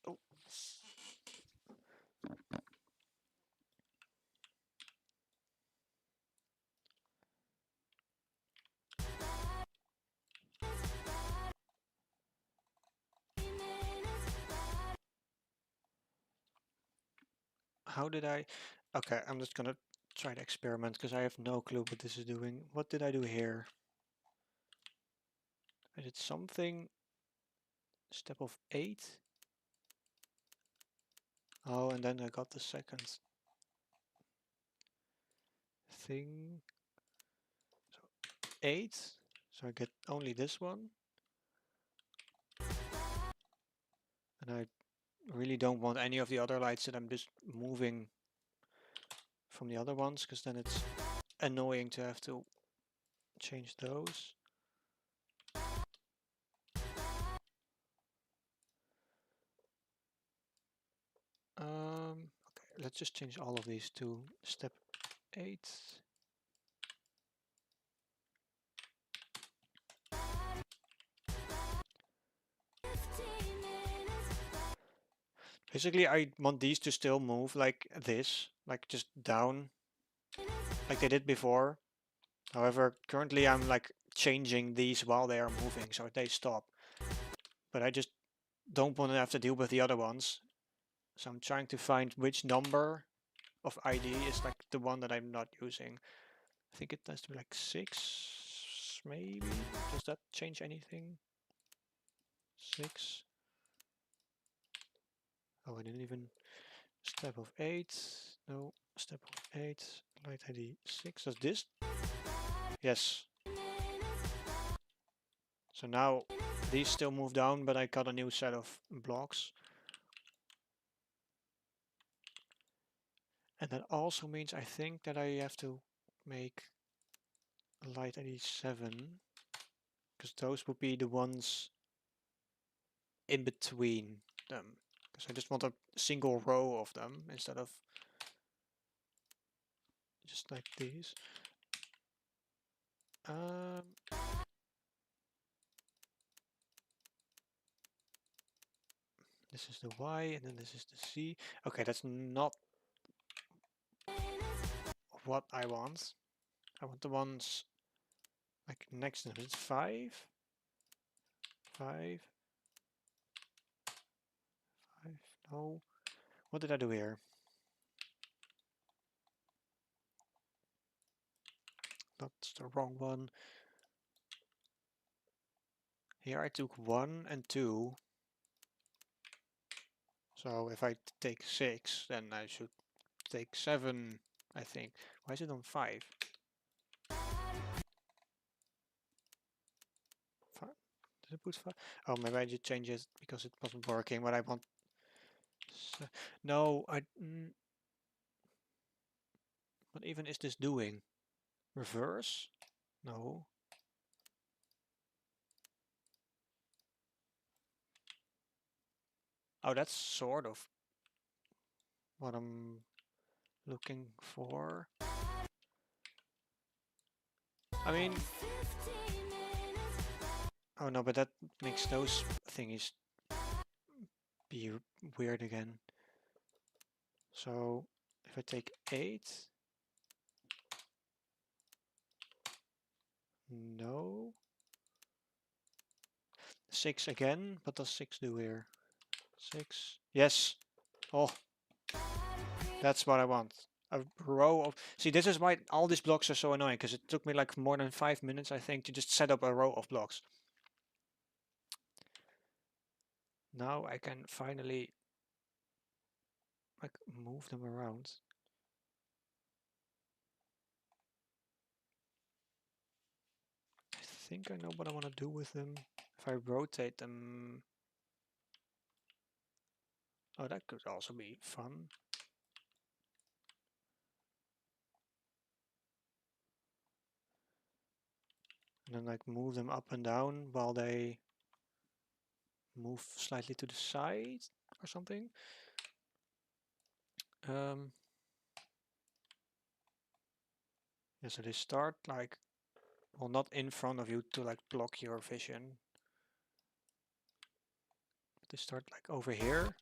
Speaker 1: Oh. How did I... Okay, I'm just gonna try to experiment because I have no clue what this is doing. What did I do here? I did something. Step of 8. Oh, and then I got the second thing. So 8. So I get only this one. And I really don't want any of the other lights that I'm just moving from the other ones, because then it's annoying to have to change those. Okay, let's just change all of these to step 8. Basically, I want these to still move like this, like just down, like they did before. However, currently I'm like changing these while they are moving, so they stop. But I just don't want to have to deal with the other ones. So I'm trying to find which number of ID is like the one that I'm not using. I think it has to be like 6, maybe? Does that change anything? 6. Oh, I didn't even... Step of 8. No, step of 8. Light ID 6. Does this? Yes. So now these still move down, but I got a new set of blocks. And that also means I think that I have to make light ID 7, because those would be the ones in between them. Because I just want a single row of them instead of just like these. This is the Y and then this is the C. Okay, that's not what I want. I want the ones like next to them. It's 5, 5, 5. No. What did I do here? That's the wrong one. Here I took 1 and 2. So if I take 6, then I should take 7, I think. Why is it on 5? Did I put 5? Oh, maybe I just change it because it wasn't working. But I want... No, what even is this doing? Reverse? No. Oh, that's sort of what I'm looking for. I mean... Oh no, but that makes those thingies be weird again. So if I take 8... No. 6 again. What does 6 do here? 6. Yes. Oh, that's what I want. A row of... See, this is why all these blocks are so annoying, because it took me like more than 5 minutes, I think, to just set up a row of blocks. Now I can finally like move them around. I think I know what I want to do with them. If I rotate them... Oh, that could also be fun. And then like move them up and down while they move slightly to the side or something. Yeah, so they start like, well, not in front of you to like block your vision. But they start like over here.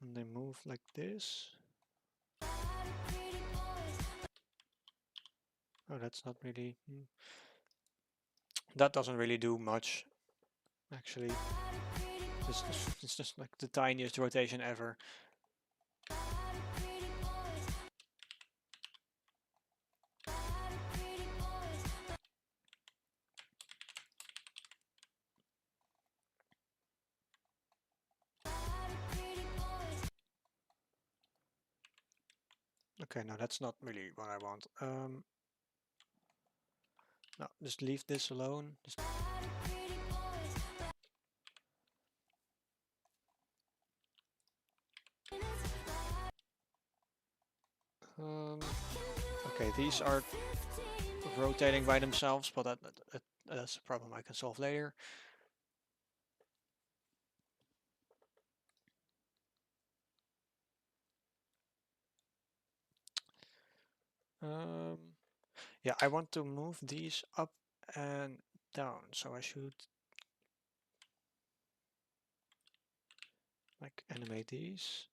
Speaker 1: And they move like this. Oh, that's not really... That doesn't really do much, actually. It's just like the tiniest rotation ever. Okay, no, that's not really what I want. No, just leave this alone. Just... Okay, these are rotating by themselves, but that's a problem I can solve later. Yeah, I want to move these up and down, so I should like animate these.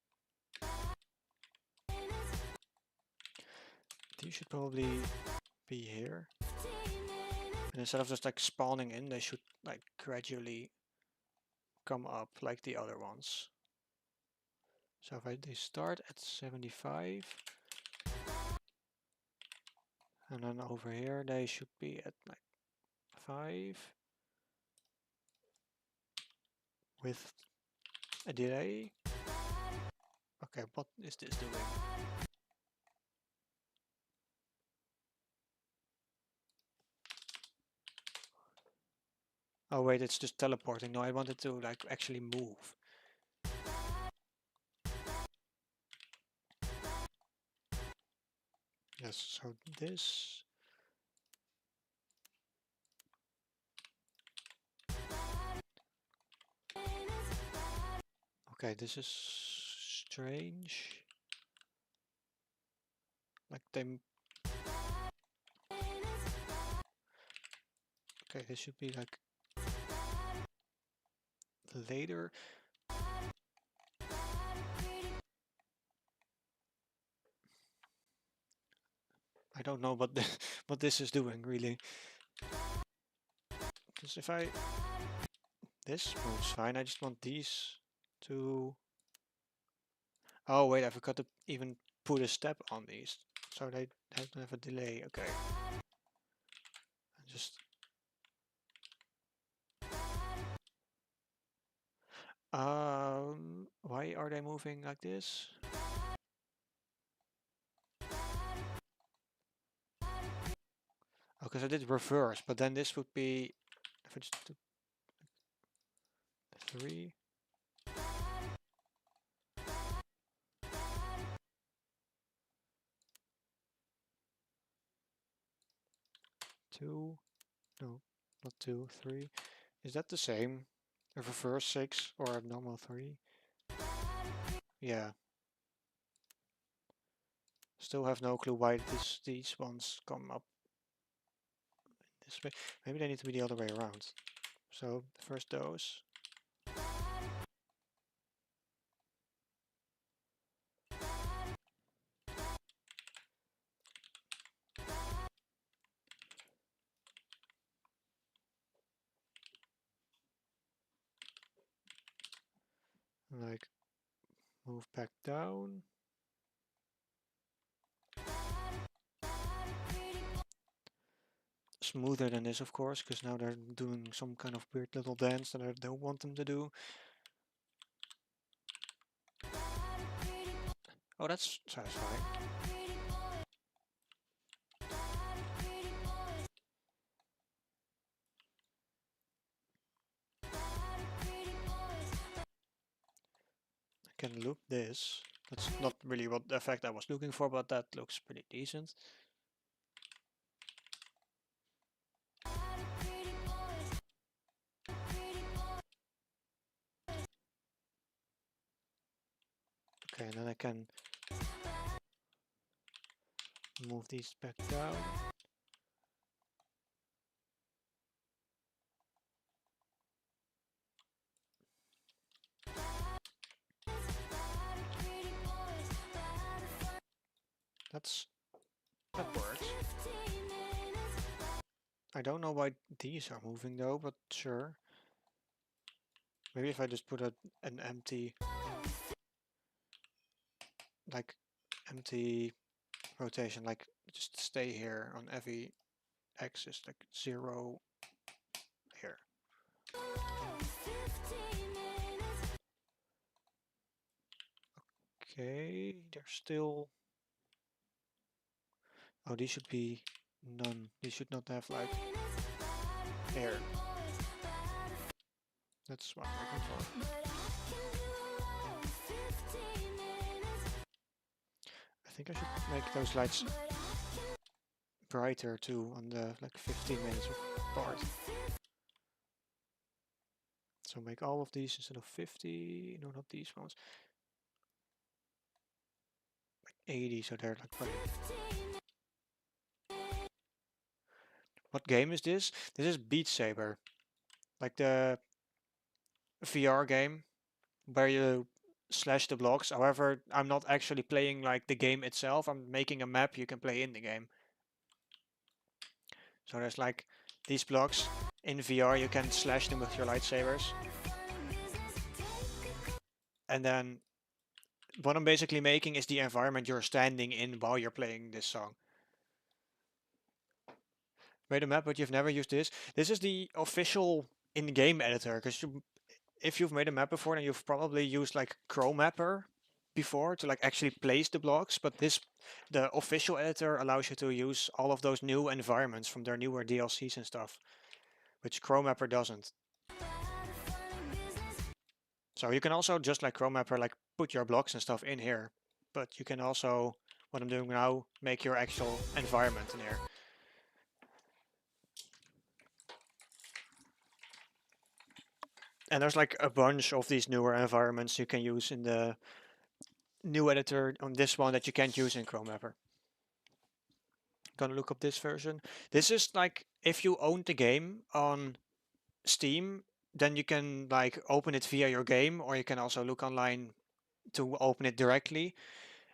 Speaker 1: These should probably be here. And instead of just like spawning in, they should like gradually come up like the other ones. So if they start at 75, and then over here they should be at like 5 with a delay. Okay, what is this doing? Oh wait, it's just teleporting. No, I wanted to like actually move. Yes, so this. Okay, this is strange. Like they. Okay, this should be like later. I don't know what what this is doing really. Because if this moves fine. I just want these to. Oh wait, I forgot to even put a step on these, so they have to have a delay. Okay. Just. Why are they moving like this? Oh, because I did reverse, but then this would be if I just do 3. 2. No, not 2, 3. Is that the same? A reverse 6 or a normal 3? Yeah. Still have no clue why these ones come up this way. Maybe they need to be the other way around. So first those. Like move back down. Smoother than this, of course, because now they're doing some kind of weird little dance that I don't want them to do. Oh, that's satisfying. I can loop this. That's not really what the effect I was looking for, but that looks pretty decent. Okay, and then I can move these back down. That works. I don't know why these are moving though, but sure. Maybe if I just put an empty, like empty rotation, like just stay here on every axis, like 0 here. Okay, they're still. Oh, these should be none. These should not have like air. That's what I'm looking for. I think I should make those lights brighter too on the like 15 minutes of part. So make all of these instead of 50, no, not these ones, like 80, so they're like bright. What game is this? This is beatsaber, like the VR game where you slash the blocks. However, I'm not actually playing like the game itself. I'm making a map you can play in the game. So there's like these blocks in VR, you can slash them with your lightsabers. And then what I'm basically making is the environment you're standing in while you're playing this song. Made a map, but you've never used this. This is the official in-game editor, because if you've made a map before, then you've probably used like Chrome Mapper before to like actually place the blocks, but the official editor allows you to use all of those new environments from their newer DLCs and stuff, which Chrome Mapper doesn't. So you can also, just like Chrome Mapper, like put your blocks and stuff in here, but you can also, what I'm doing now, make your actual environment in here. And there's like a bunch of these newer environments you can use in the new editor on this one that you can't use in Chrome Mapper. Gonna look up this version. This is like, if you own the game on Steam, then you can like open it via your game, or you can also look online to open it directly.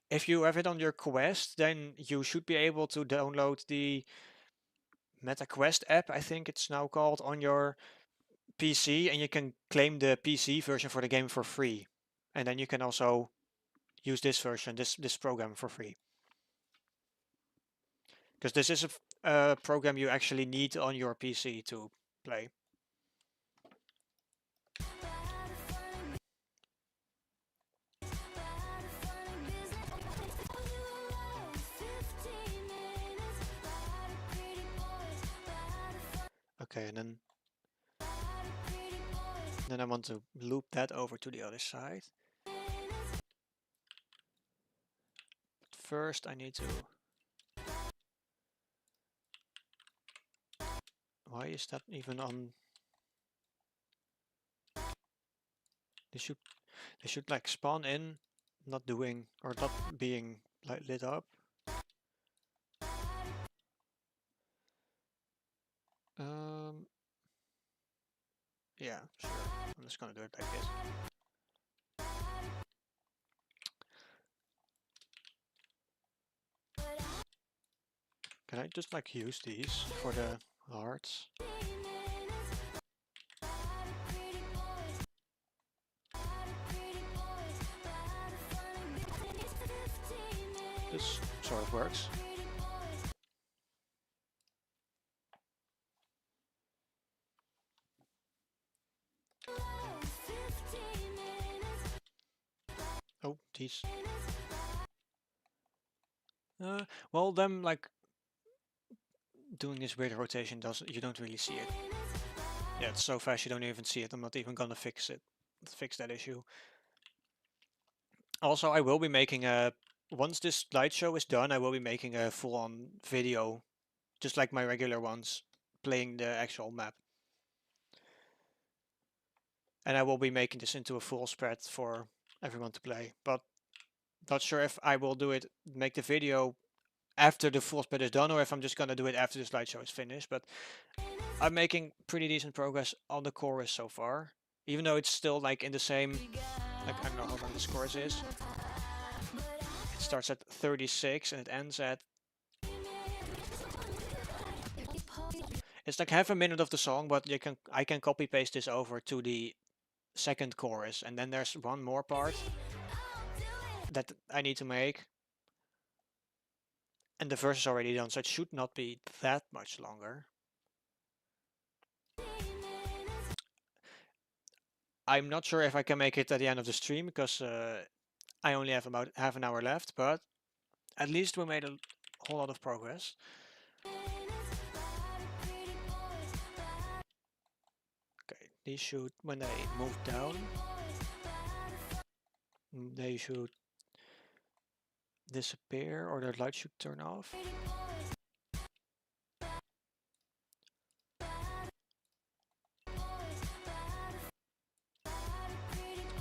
Speaker 1: If you have it on your Quest, then you should be able to download the MetaQuest app, I think it's now called, on your PC, and you can claim the PC version for the game for free. And then you can also use this version, this program for free. Because this is a program you actually need on your PC to play. Okay, and then I want to loop that over to the other side. But first I need to... Why is that even on? They should like spawn in, not doing or not being like lit up. Yeah, sure. I'm just gonna do it like this. Can I just like use these for the hearts? This sort of works. Oh, these. Well, them like doing this weird rotation doesn't. You don't really see it. Yeah, it's so fast you don't even see it. I'm not even gonna fix that issue. Also, I will be making a. Once this slideshow is done, I will be making a full-on video, just like my regular ones, playing the actual map. And I will be making this into a full spread for everyone to play. But not sure if I will do it, make the video after the full spread is done, or if I'm just gonna do it after the slideshow is finished. But I'm making pretty decent progress on the chorus so far, even though it's still like in the same, like I don't know how long this chorus is. It starts at 36 and it ends at... It's like half a minute of the song, but I can copy paste this over to the second chorus, and then there's one more part that I need to make. And the verse is already done, so it should not be that much longer. I'm not sure if I can make it at the end of the stream, because I only have about half an hour left, but at least we made a whole lot of progress. Okay, these should, when they move down, they should disappear or the light should turn off.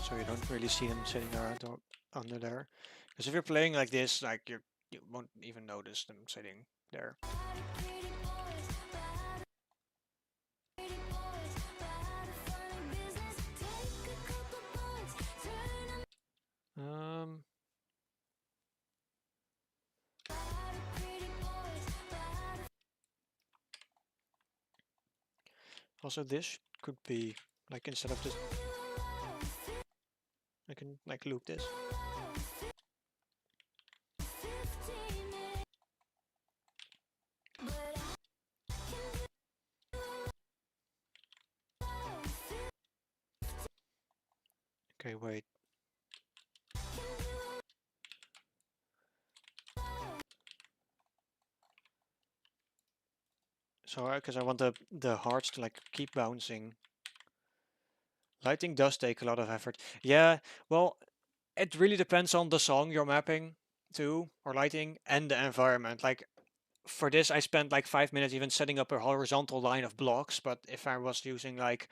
Speaker 1: So you don't really see them sitting around or under there. Because if you're playing like this, like you won't even notice them sitting there. Also this could be like instead of this, I can like loop this. Okay, wait. So because I want the hearts to like keep bouncing. Lighting does take a lot of effort. Yeah, well, it really depends on the song you're mapping to, or lighting, and the environment. Like for this, I spent like 5 minutes even setting up a horizontal line of blocks. But if I was using like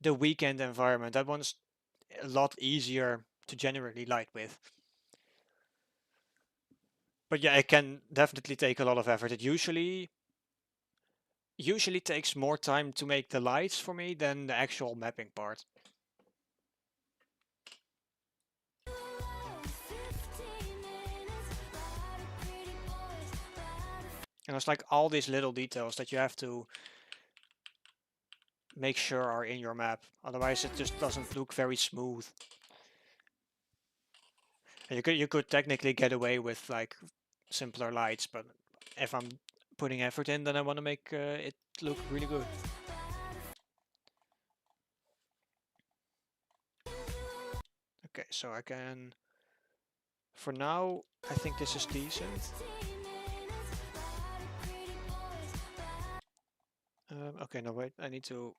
Speaker 1: the weekend environment, that one's a lot easier to generally light with. But yeah, it can definitely take a lot of effort. It usually takes more time to make the lights for me than the actual mapping part. And it's like all these little details that you have to make sure are in your map. Otherwise it just doesn't look very smooth. And you could technically get away with like simpler lights, but if I'm putting effort in, then I want to make it look really good. Okay, so I can, for now, I think this is decent. Okay, no wait, I need to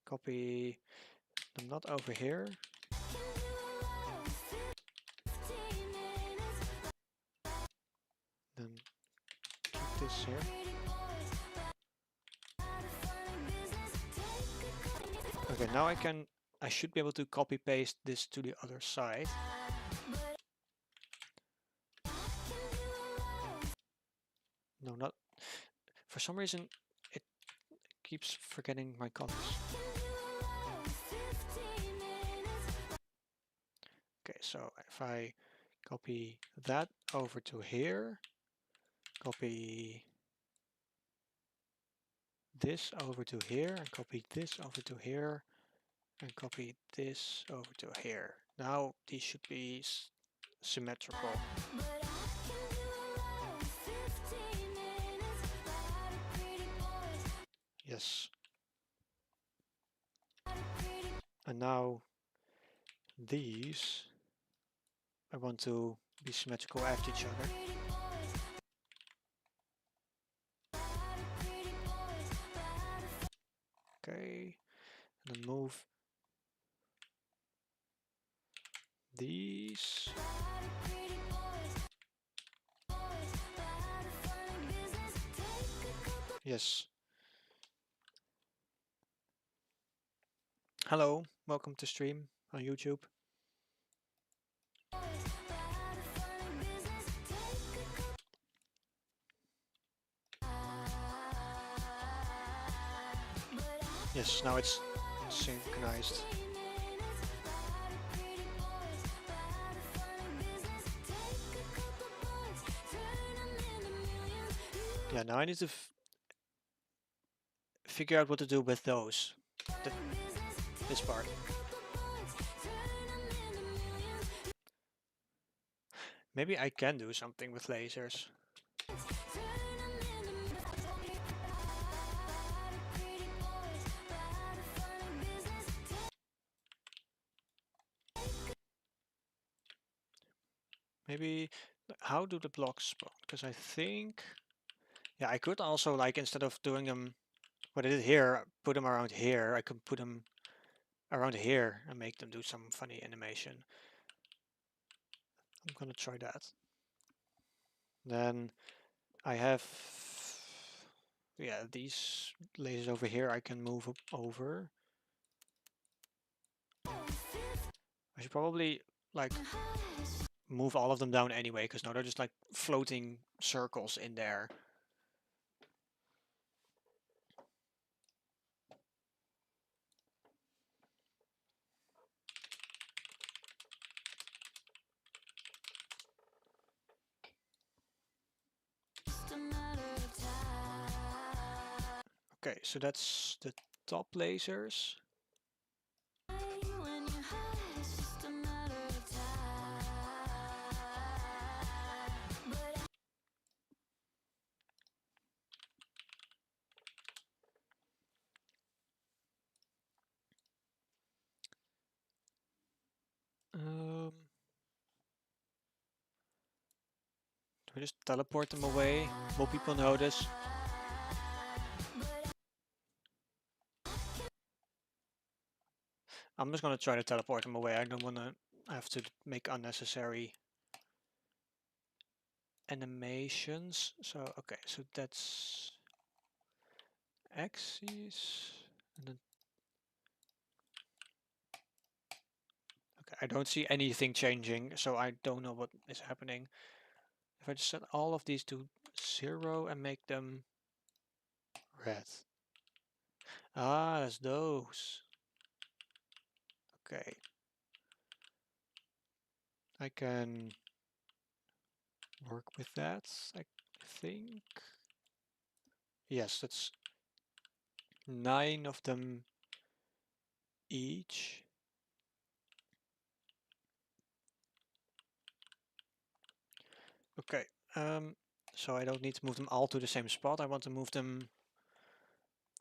Speaker 1: copy them not over here. Then keep this here. Okay, now I should be able to copy paste this to the other side. No, not, for some reason it keeps forgetting my colors. Okay, so if I copy that over to here, copy this over to here, and copy this over to here, and copy this over to here. Now these should be symmetrical. Yes. And now these, I want to be symmetrical after each other. Okay, and then move these. Yes. Hello, welcome to stream on YouTube. Yes, now it's synchronized. Yeah, now I need to figure out what to do with those. This part. Maybe I can do something with lasers. Maybe, how do the blocks spawn? Because I think, yeah, I could also, like, instead of doing them, what I did here, put them around here, I could put them around here and make them do some funny animation. I'm gonna try that. Then I have, yeah, these lasers over here I can move over. I should probably like move all of them down anyway, because now they're just like floating circles in there. Okay, so that's the top lasers. Do we just teleport them away? Will people notice? I'm just gonna try to teleport them away. I don't wanna have to make unnecessary animations. So, okay, so that's axes. And then, okay, I don't see anything changing, so I don't know what is happening. If I just set all of these to 0 and make them red. Ah, that's those. Okay. I can work with that, I think. Yes, that's 9 of them each. Okay, so I don't need to move them all to the same spot. I want to move them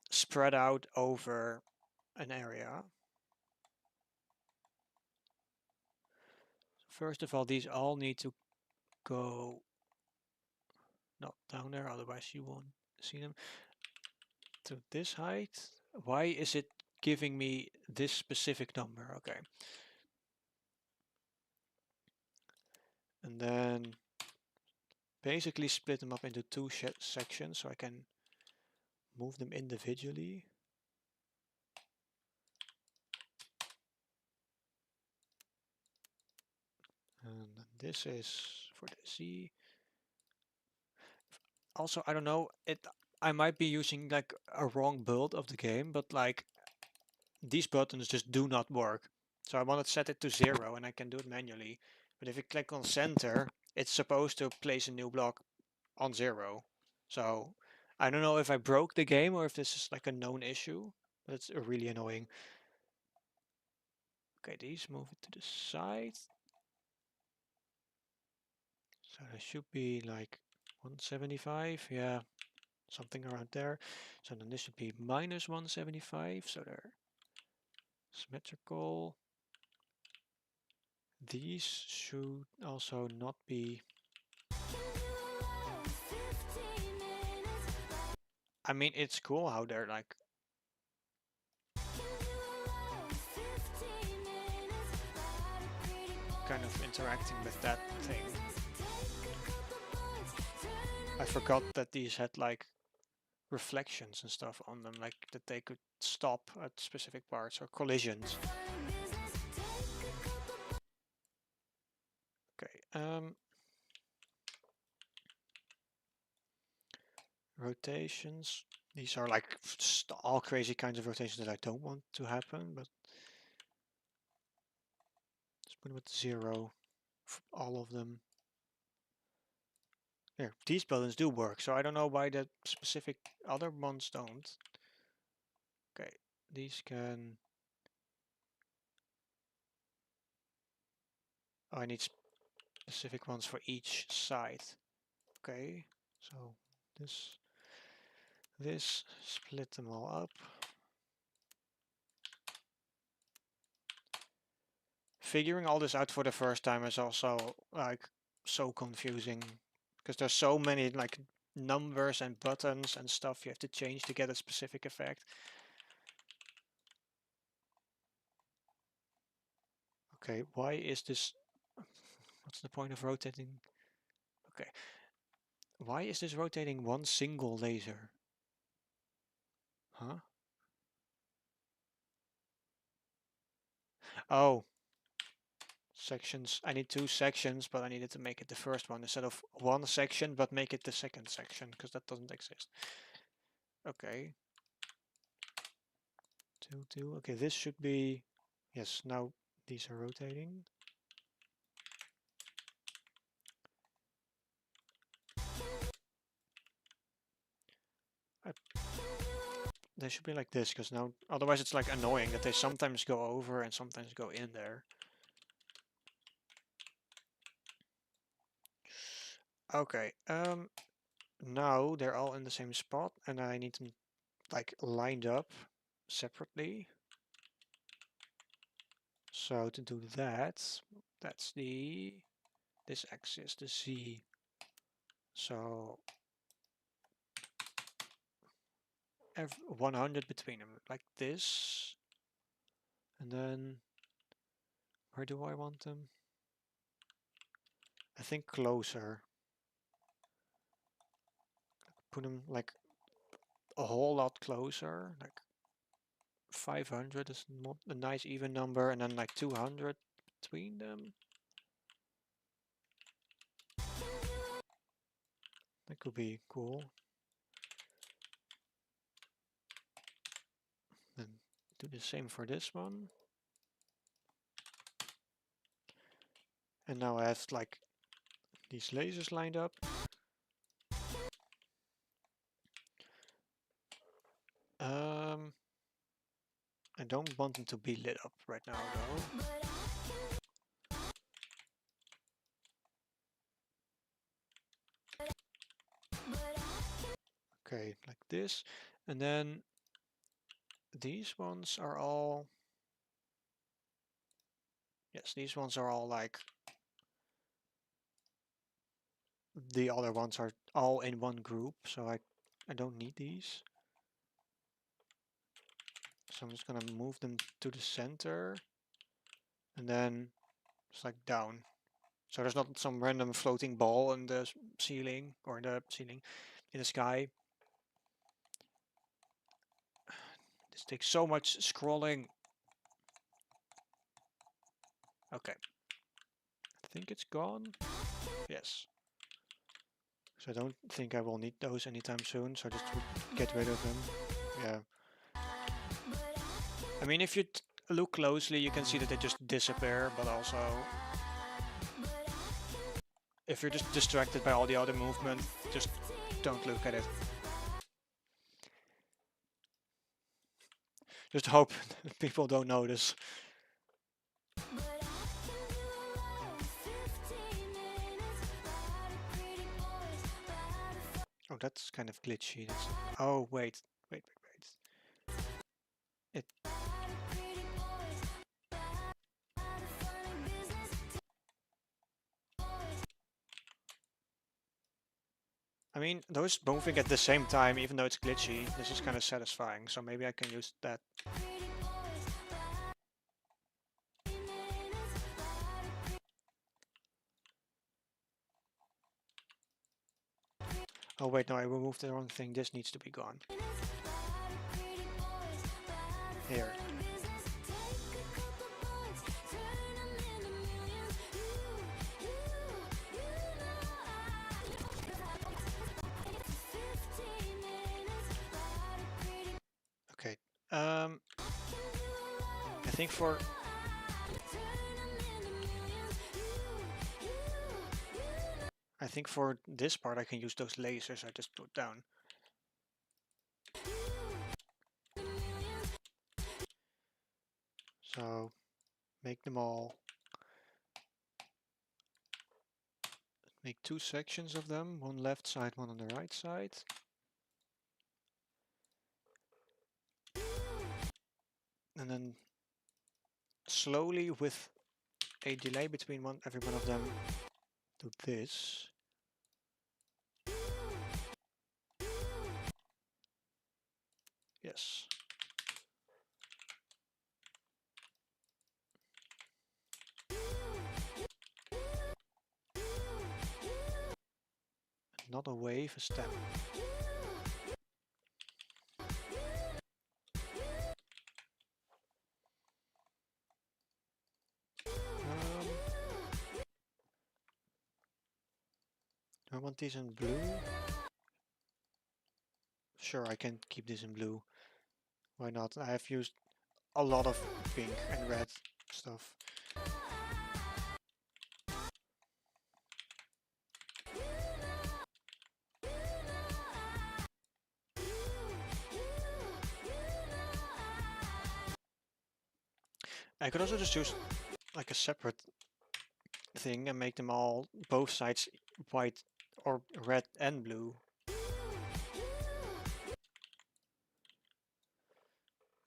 Speaker 1: spread out over an area. First of all, these all need to go not down there, otherwise you won't see them. To this height. Why is it giving me this specific number? Okay. And then basically split them up into two sections so I can move them individually. And this is for the Z. Also, I don't know, I might be using like a wrong build of the game, but like these buttons just do not work. So I want to set it to 0 and I can do it manually. But if you click on center, it's supposed to place a new block on 0. So I don't know if I broke the game or if this is like a known issue, but it's really annoying. Okay, these move it to the side. So there should be like 175, yeah, something around there. So then this should be minus 175, so they're symmetrical. These should also not be. I mean, it's cool how they're like kind of interacting with that thing. I forgot that these had like reflections and stuff on them, like that they could stop at specific parts or collisions. Okay, rotations. These are like all crazy kinds of rotations that I don't want to happen, but let's put them at 0 for all of them. There, these buttons do work, so I don't know why the specific other ones don't. Okay, these can. Oh, I need specific ones for each side. Okay, so this, split them all up. Figuring all this out for the first time is also like so confusing because there's so many like numbers and buttons and stuff you have to change to get a specific effect. Okay, why is this? What's the point of rotating? Okay, Why is this rotating one single laser? Huh? Oh, sections. I need 2 sections, but I needed to make it the first one instead of 1 section, but make it the second section, because that doesn't exist. Okay. 2, 2. Okay, this should be... Yes, now these are rotating. They should be like this, because now... Otherwise it's like annoying that they sometimes go over and sometimes go in there. Okay, now they're all in the same spot, and I need them like lined up separately. So to do that, that's this axis, the Z. So 100 between them, like this. And then where do I want them? I think closer. Put them like a whole lot closer, like 500 is not a nice even number, and then like 200 between them. That could be cool. Then do the same for this one. And now I have like these lasers lined up. I don't want them to be lit up right now though. Okay, like this. And then these ones are all... Yes, these ones are all like... The other ones are all in one group, so I don't need these. So I'm just gonna move them to the center. And then it's like down. So there's not some random floating ball in the ceiling, or in the ceiling, in the sky. This takes so much scrolling. Okay. I think it's gone. Yes. So I don't think I will need those anytime soon, so just get rid of them. Yeah. I mean, if you look closely, you can see that they just disappear, but also... If you're just distracted by all the other movement, just don't look at it. Just hope people don't notice. Oh, that's kind of glitchy. Oh, wait. It... I mean, those moving at the same time, even though it's glitchy, this is kind of satisfying, so maybe I can use that. Oh wait, no, I removed the wrong thing. This needs to be gone. Here. Okay. I think for... I think for this part I can use those lasers I just put down. So, make them all... Make 2 sections of them, one left side, one on the right side. And then slowly, with a delay between every one of them, do this. Yes. Not a wave, a step. I want these in blue. Sure, I can keep this in blue. Why not? I have used a lot of pink and red stuff. I could also just use like a separate thing and make them all both sides white or red and blue.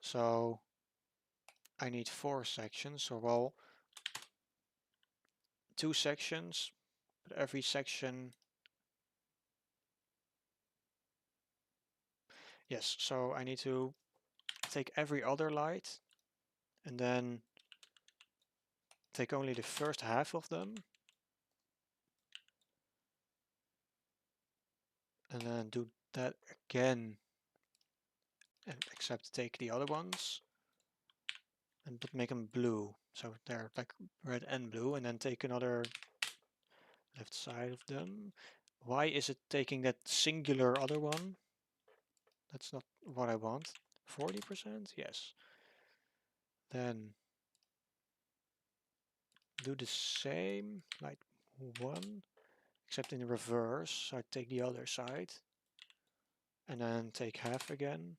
Speaker 1: So I need 4 sections, or well, 2 sections, but every section. Yes, so I need to take every other light and then take only the first half of them and then do that again, and except take the other ones and but make them blue, so they're like red and blue, and then take another left side of them. Why is it taking that singular other one? That's not what I want. 40%? Yes. Then do the same, like 1, except in reverse. So I take the other side and then take half again.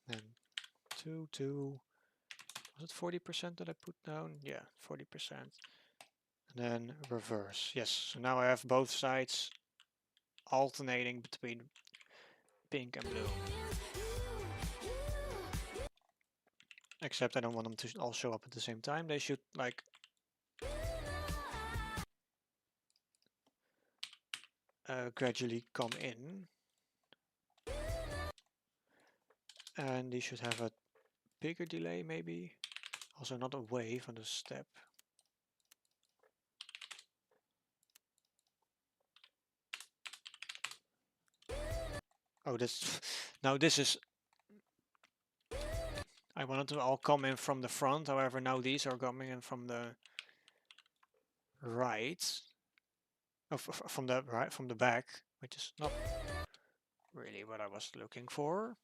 Speaker 1: Then 2, 2. Was it 40% that I put down? Yeah, 40%. And then reverse. Yes, so now I have both sides alternating between pink and blue. Except I don't want them to all show up at the same time. They should like gradually come in. And they should have a bigger delay maybe. Also not a wave on the step. Oh, this now this is. I wanted to all come in from the front. However, now these are coming in from the right. Oh, from the right, from the back, which is not really what I was looking for.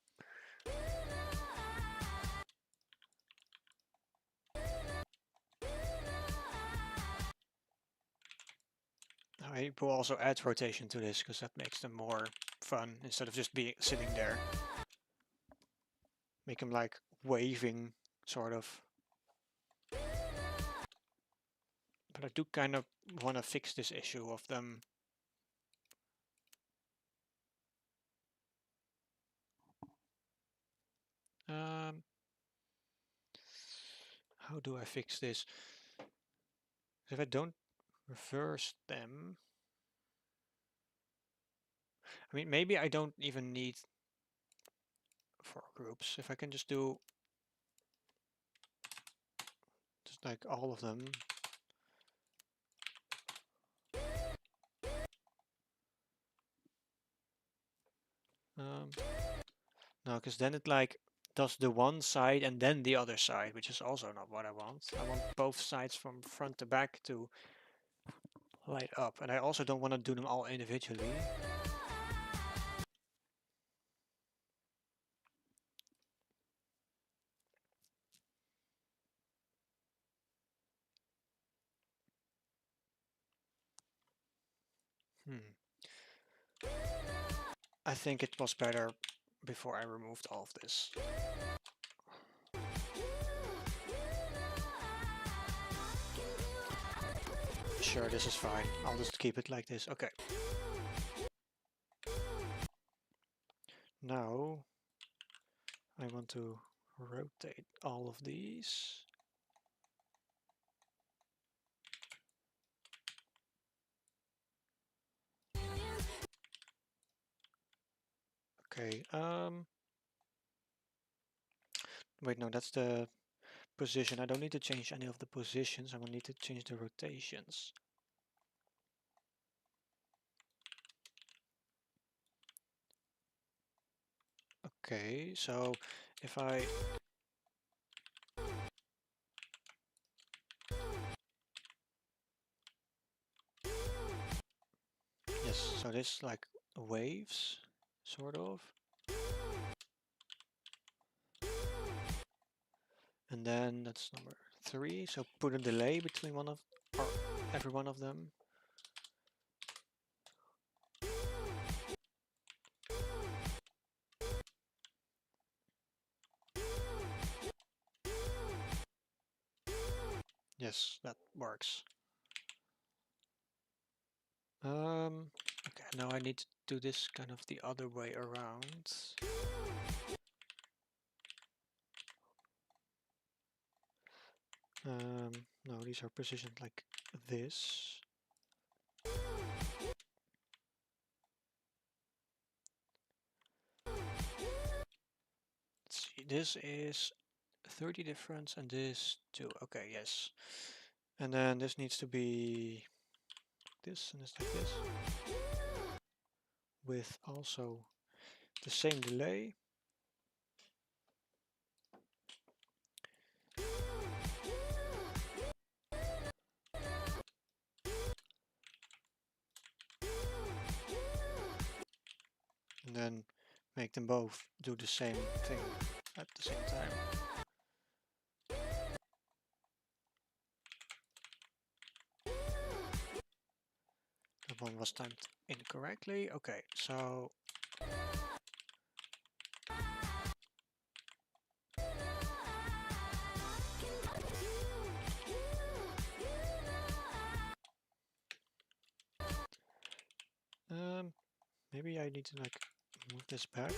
Speaker 1: I will also add rotation to this because that makes them more fun instead of just being sitting there. Make them like waving, sort of. But I do kind of want to fix this issue of them. How do I fix this? If I don't reverse them, I mean, maybe I don't even need 4 groups. If I can just do just like all of them. No, because then it like does the one side and then the other side, which is also not what I want. I want both sides from front to back to light up, and I also don't want to do them all individually. I think it was better before I removed all of this. Sure, this is fine. I'll just keep it like this. Okay. Now I want to rotate all of these. Okay, wait, no, that's the position. I don't need to change any of the positions. I will need to change the rotations. Okay, so if I yes, so this like waves, sort of. And then that's number 3, so put a delay between one of or every one of them. Yes, that works. Okay, now I need to do this kind of the other way around. No, these are positioned like this. Let's see, this is 30 difference and this 2. Okay, yes. And then this needs to be this and this like this. With also the same delay. And then make them both do the same thing at the same time. That one was timed incorrectly. Okay, so maybe I need to like move this back.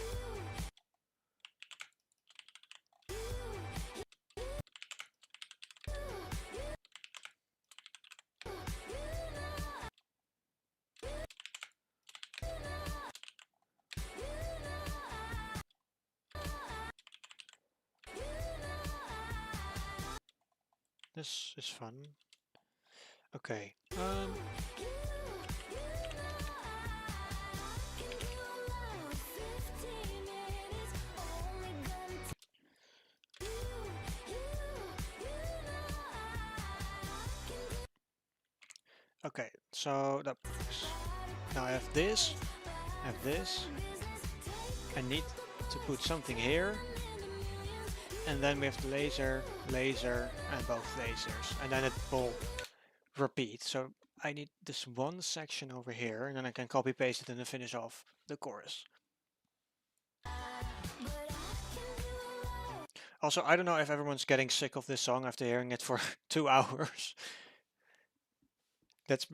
Speaker 1: This is fun. Okay. Okay, so that works. Now I have this, I need to put something here, and then we have the laser, and both lasers, and then it will repeat. So I need this one section over here, and then I can copy paste it and then finish off the chorus. Also, I don't know if everyone's getting sick of this song after hearing it for 2 hours. That's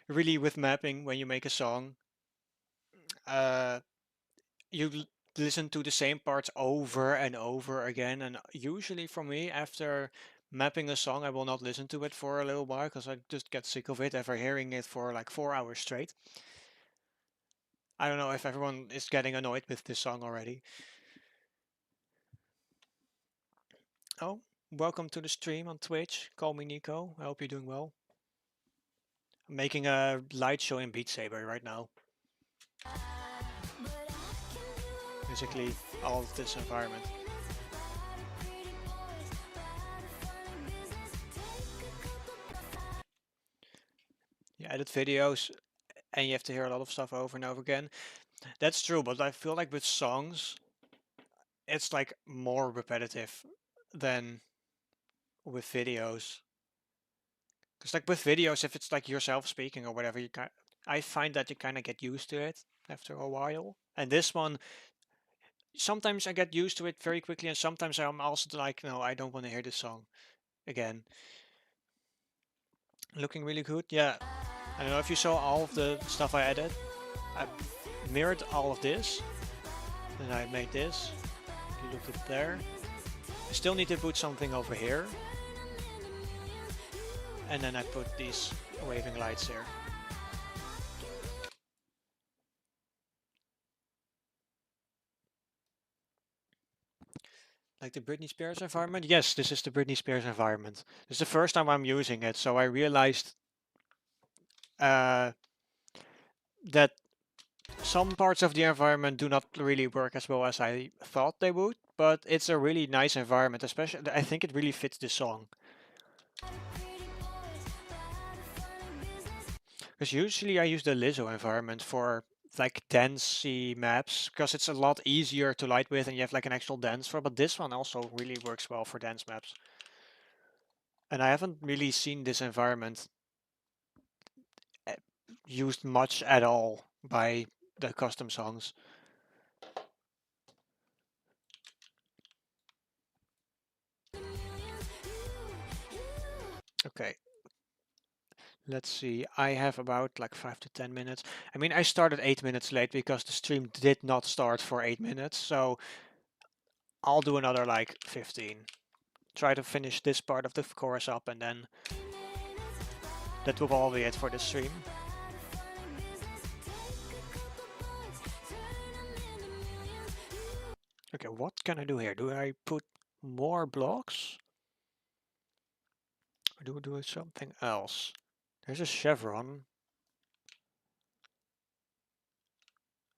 Speaker 1: really with mapping, when you make a song, you listen to the same parts over and over again, and usually for me, after mapping a song, I will not listen to it for a little while because I just get sick of it after hearing it for like 4 hours straight. I don't know if everyone is getting annoyed with this song already. Oh, welcome to the stream on Twitch. Call me Nico. I hope you're doing well. I'm making a light show in Beat Saber right now. Basically, all of this environment. You edit videos and you have to hear a lot of stuff over and over again. That's true, but I feel like with songs, it's like more repetitive than with videos. Because like with videos, if it's like yourself speaking or whatever, I find that you kind of get used to it after a while. And this one, sometimes I get used to it very quickly, and sometimes I'm also like, no, I don't want to hear this song again. Looking really good, yeah. I don't know if you saw all of the stuff I added. I mirrored all of this, and I made this. You look at there. I still need to put something over here. And then I put these waving lights here. Like the Britney Spears environment? Yes, this is the Britney Spears environment. This is the first time I'm using it, so I realized that Some parts of the environment do not really work as well as I thought they would, but it's a really nice environment, especially I think it really fits the song. Because usually I use the Lizzo environment for like dancey maps, because it's a lot easier to light with and you have like an actual dance floor, but this one also really works well for dance maps. And I haven't really seen this environment used much at all by the custom songs. Okay, let's see. I have about like 5 to 10 minutes. I mean, I started 8 minutes late because the stream did not start for 8 minutes, so I'll do another like 15. Try to finish this part of the chorus up, and then that will all be it for this stream. Okay, what can I do here? Do I put more blocks? Or do I do something else? There's a chevron.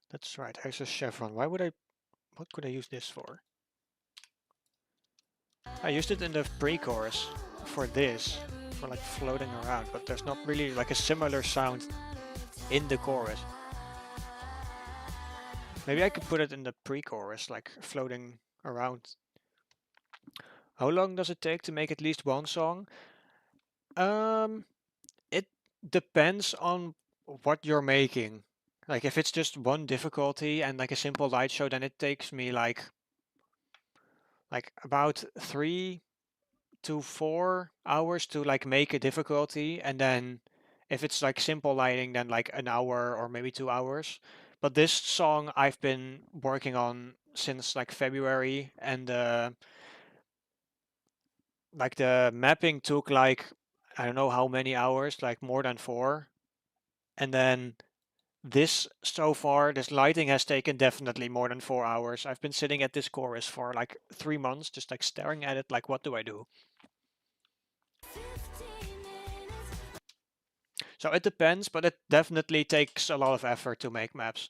Speaker 1: That's right, there's a chevron. Why would I... What could I use this for? I used it in the pre-chorus for this, for like floating around, but there's not really like a similar sound in the chorus. Maybe I could put it in the pre-chorus, like floating around. How long does it take to make at least one song? It depends on what you're making. Like if it's just one difficulty and like a simple light show, then it takes me like about 3 to 4 hours to like make a difficulty, and then if it's like simple lighting, then like an hour or maybe 2 hours. But this song I've been working on since like February, and like the mapping took like I don't know how many hours, like more than 4. And then this so far, this lighting has taken definitely more than 4 hours. I've been sitting at this chorus for like 3 months, just like staring at it, like what do I do? So it depends, but it definitely takes a lot of effort to make maps.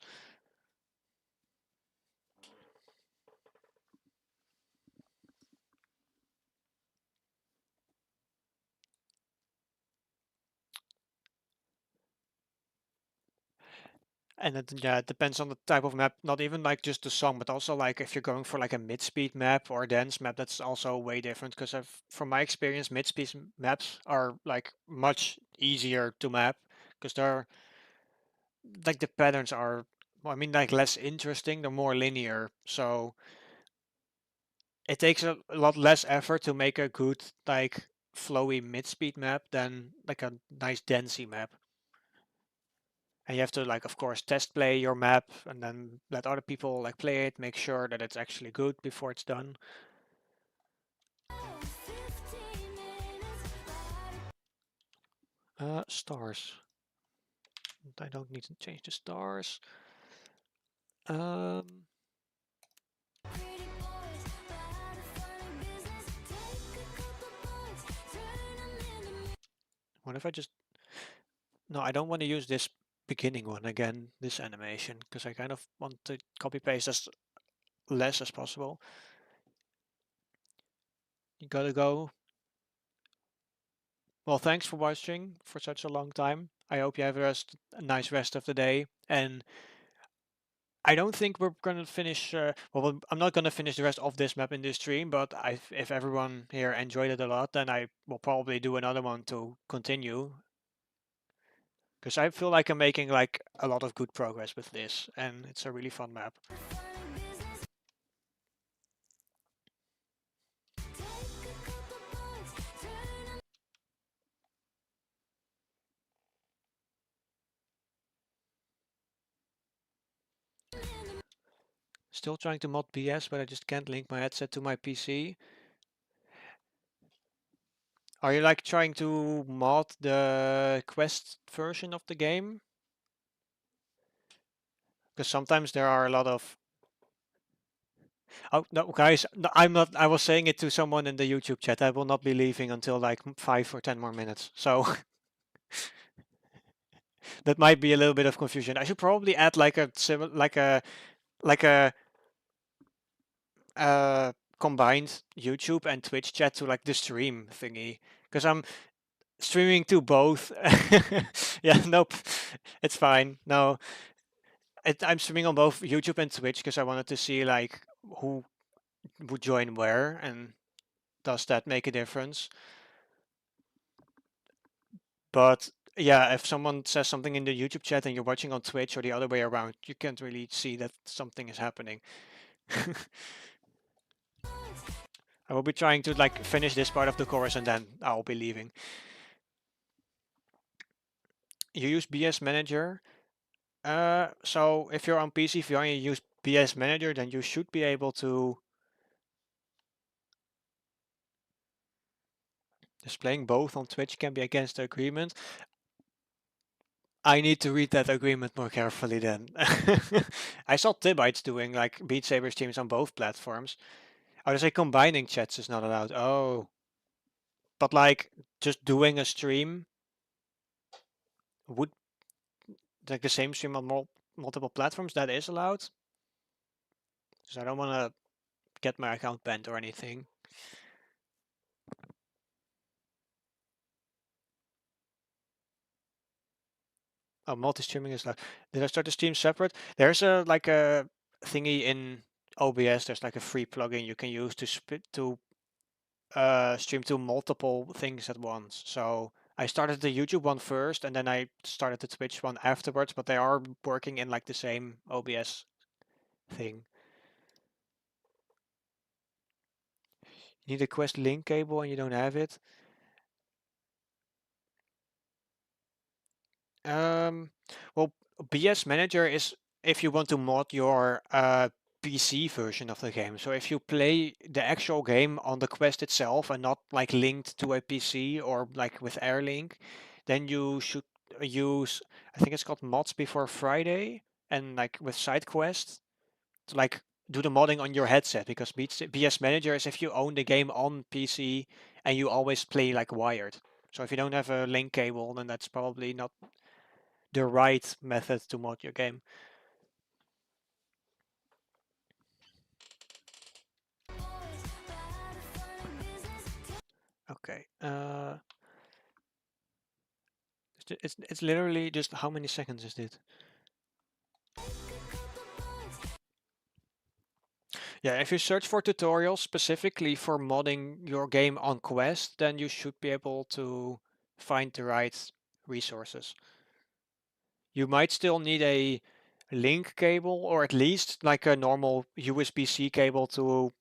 Speaker 1: And yeah, it depends on the type of map, not even like just the song, but also like if you're going for like a mid-speed map or a dense map, that's also way different. Because from my experience, mid-speed maps are like much easier to map because they're like the patterns are, well, I mean, like less interesting. They're more linear, so it takes a lot less effort to make a good like flowy mid-speed map than like a nice densey map. And you have to like, of course, test play your map and then let other people like play it, make sure that it's actually good before it's done. Stars. I don't need to change the stars. Um, what if I just... No, I don't want to use this beginning one again, this animation, because I kind of want to copy paste as less as possible. You gotta go. Well, thanks for watching for such a long time. I hope you have a nice rest of the day. And I don't think we're gonna finish. Well, I'm not gonna finish the rest of this map in this stream. But if everyone here enjoyed it a lot, then I will probably do another one to continue. Because I feel like I'm making like a lot of good progress with this, and it's a really fun map. Still trying to mod BS, but I just can't link my headset to my PC. Are you like trying to mod the Quest version of the game? Because sometimes there are a lot of... Oh no, guys, no, I'm not. I was saying it to someone in the YouTube chat. I will not be leaving until like 5 or 10 more minutes. So that might be a little bit of confusion. I should probably add like a like a combined YouTube and Twitch chat to like the stream thingy, because I'm streaming to both. Yeah, nope, it's fine. No, I'm streaming on both YouTube and Twitch because I wanted to see like who would join where, and does that make a difference? But yeah, if someone says something in the YouTube chat and you're watching on Twitch or the other way around, you can't really see that something is happening. I will be trying to like finish this part of the chorus and then I'll be leaving. You use BS Manager. So if you're on PC, if you only use BS Manager, then you should be able to. Displaying both on Twitch can be against the agreement. I need to read that agreement more carefully then. I saw Tibites doing like beatsaber streams on both platforms. Oh, they say combining chats is not allowed. Oh, but like just doing a stream would like the same stream on multiple platforms, that is allowed. Because I don't want to get my account banned or anything. Oh, multi-streaming is allowed. Did I start the stream separate? There's a like a thingy in OBS. There's like a free plugin you can use to stream to multiple things at once. So I started the YouTube one first, and then I started the Twitch one afterwards. But they are working in like the same OBS thing. You need a Quest link cable and you don't have it. Well, BS Manager is if you want to mod your PC version of the game. So if you play the actual game on the Quest itself and not like linked to a PC or like with Airlink, then you should use, I think it's called Mods Before Friday, and like with SideQuest to like do the modding on your headset, because BS Manager is if you own the game on PC and you always play like wired. So if you don't have a link cable, then that's probably not the right method to mod your game. Okay. It's literally just how many seconds is it? Yeah, if you search for tutorials specifically for modding your game on Quest, then you should be able to find the right resources. You might still need a link cable, or at least like a normal USB-C cable to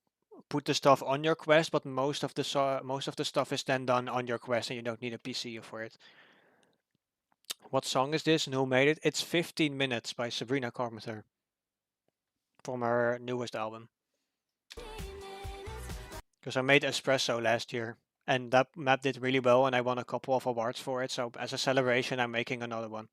Speaker 1: put the stuff on your Quest, but most of the stuff is then done on your Quest and you don't need a PC for it. What song is this and who made it? It's 15 Minutes by Sabrina Carpenter from her newest album. Because I made Espresso last year and that map did really well and I won a couple of awards for it. So as a celebration, I'm making another one.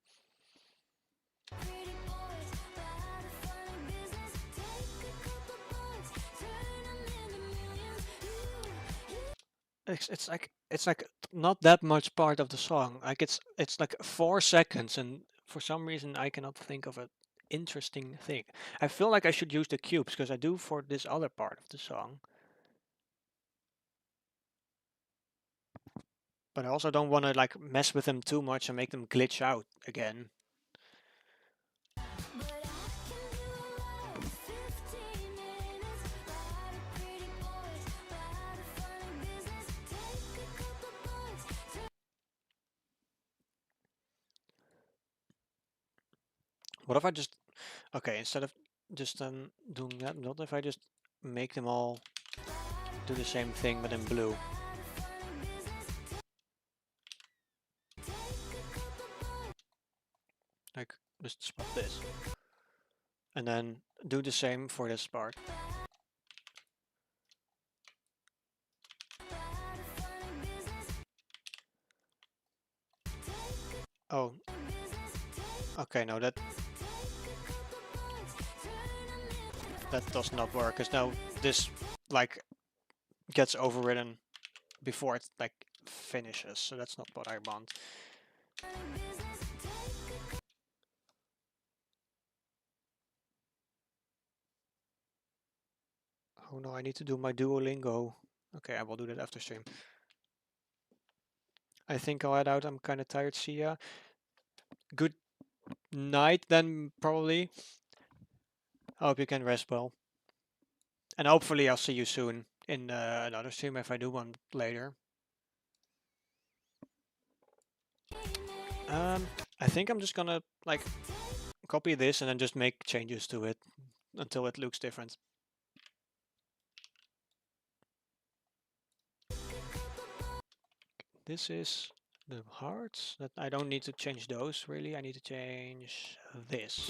Speaker 1: It's like not that much part of the song. Like it's like 4 seconds, and for some reason I cannot think of an interesting thing. I feel like I should use the cubes because I do for this other part of the song. But I also don't want to like mess with them too much and make them glitch out again. What if I just, okay, instead of just doing that, what if I just make them all do the same thing but in blue? Like just spot this. And then do the same for this part. Oh. Okay, no, that does not work, because now this like gets overridden before it like finishes, so that's not what I want. Oh no, I need to do my Duolingo. Okay, I will do that after stream. I think I'll head out. I'm kind of tired. See ya. Good night then, probably. I hope you can rest well. And hopefully I'll see you soon in another stream if I do one later. I think I'm just gonna like copy this and then just make changes to it until it looks different. This is the hearts that I don't need to change those really. I need to change this.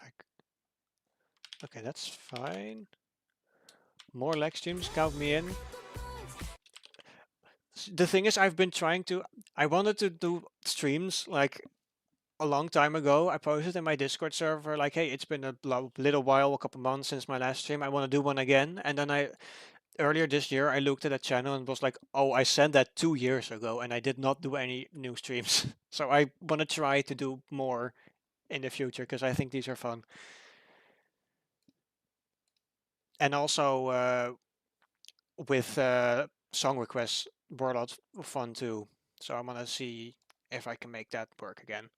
Speaker 1: Like, okay, that's fine. More leg streams, count me in. The thing is, I've been trying to. I wanted to do streams like a long time ago. I posted in my Discord server like, "Hey, it's been a little while, a couple months since my last stream. I want to do one again." And then earlier this year, I looked at that channel and was like, "Oh, I sent that 2 years ago, and I did not do any new streams." So I want to try to do more in the future because I think these are fun. And also with song requests were a lot of fun too. So I'm gonna see if I can make that work again.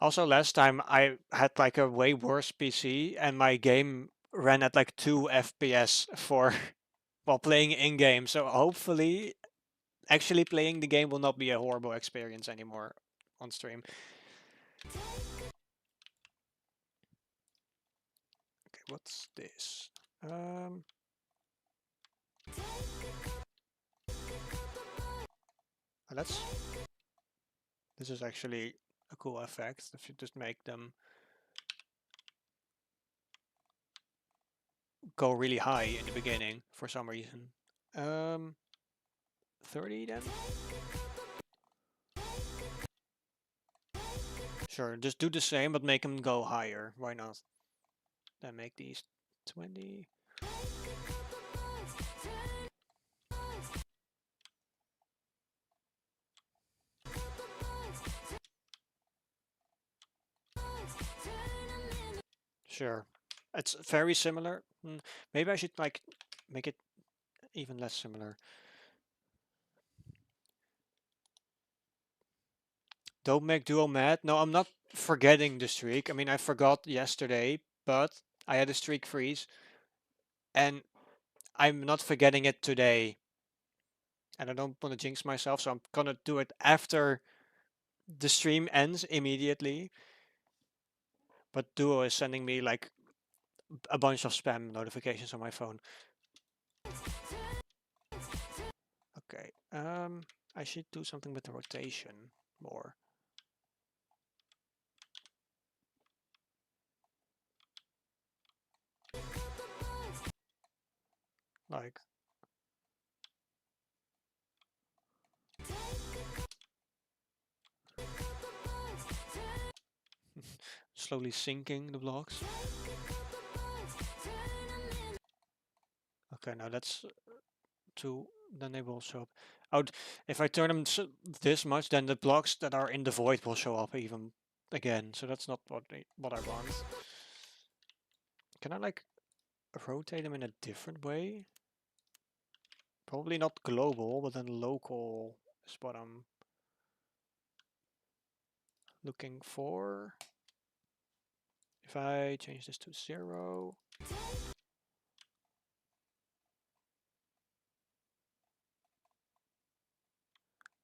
Speaker 1: Also, last time I had like a way worse PC and my game ran at like 2 FPS for while playing in game. So hopefully, actually playing the game will not be a horrible experience anymore on stream. Okay, what's this? Let's. This is actually a cool effect. If you just make them go really high in the beginning for some reason. 30 then? Sure, just do the same but make them go higher. Why not? Then make these 20. Sure. It's very similar. Maybe I should like make it even less similar. Don't make Duo mad. No, I'm not forgetting the streak. I mean, I forgot yesterday, but I had a streak freeze. And I'm not forgetting it today. And I don't want to jinx myself, so I'm gonna do it after the stream ends immediately. But Duo is sending me like a bunch of spam notifications on my phone. Okay, I should do something with the rotation more. Like slowly sinking the blocks. Okay, now that's two. Then they will show up. If I turn them this much, then the blocks that are in the void will show up even again. So that's not what I want. Can I like rotate them in a different way? Probably not global, but then local is what I'm looking for. If I change this to 0.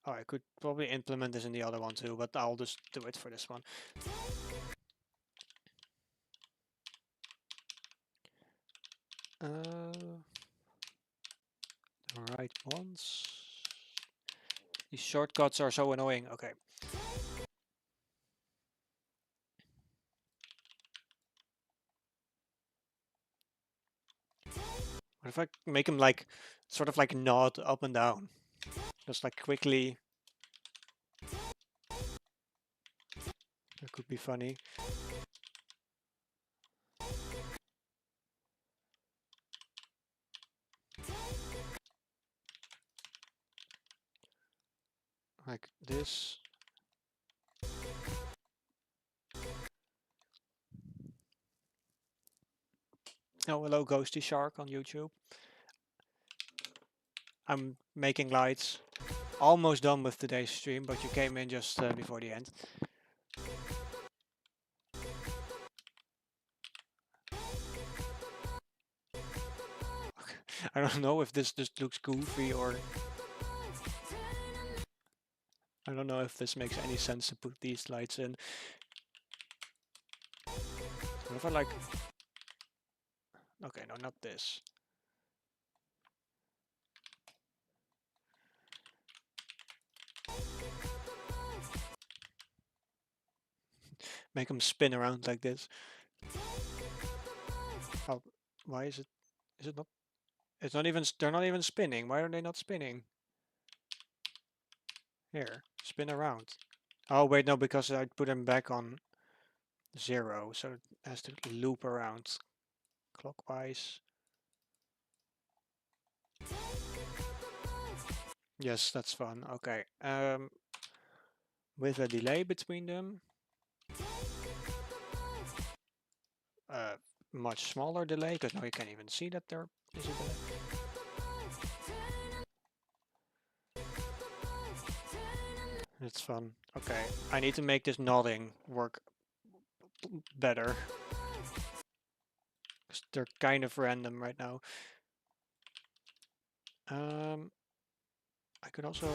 Speaker 1: Oh, I could probably implement this in the other one too, but I'll just do it for this one. The right ones. These shortcuts are so annoying. Okay. What if I make them like, sort of like nod up and down? Just like quickly. That could be funny. Like this. Oh, hello, Ghosty Shark on YouTube. I'm making lights. Almost done with today's stream, but you came in just before the end. I don't know if this just looks goofy or... I don't know if this makes any sense to put these lights in. What if I like... Okay, no, not this. Make them spin around like this. Oh, why is it... Is it not... It's not even... They're not even spinning. Why are they not spinning? Here, spin around. Oh, wait, no, because I put them back on 0, so it has to loop around clockwise. Yes, that's fun. Okay. With a delay between them. Much smaller delay, because now you can't even see that there is a delay. It's fun. Okay, I need to make this nodding work better. Because they're kind of random right now. I could also...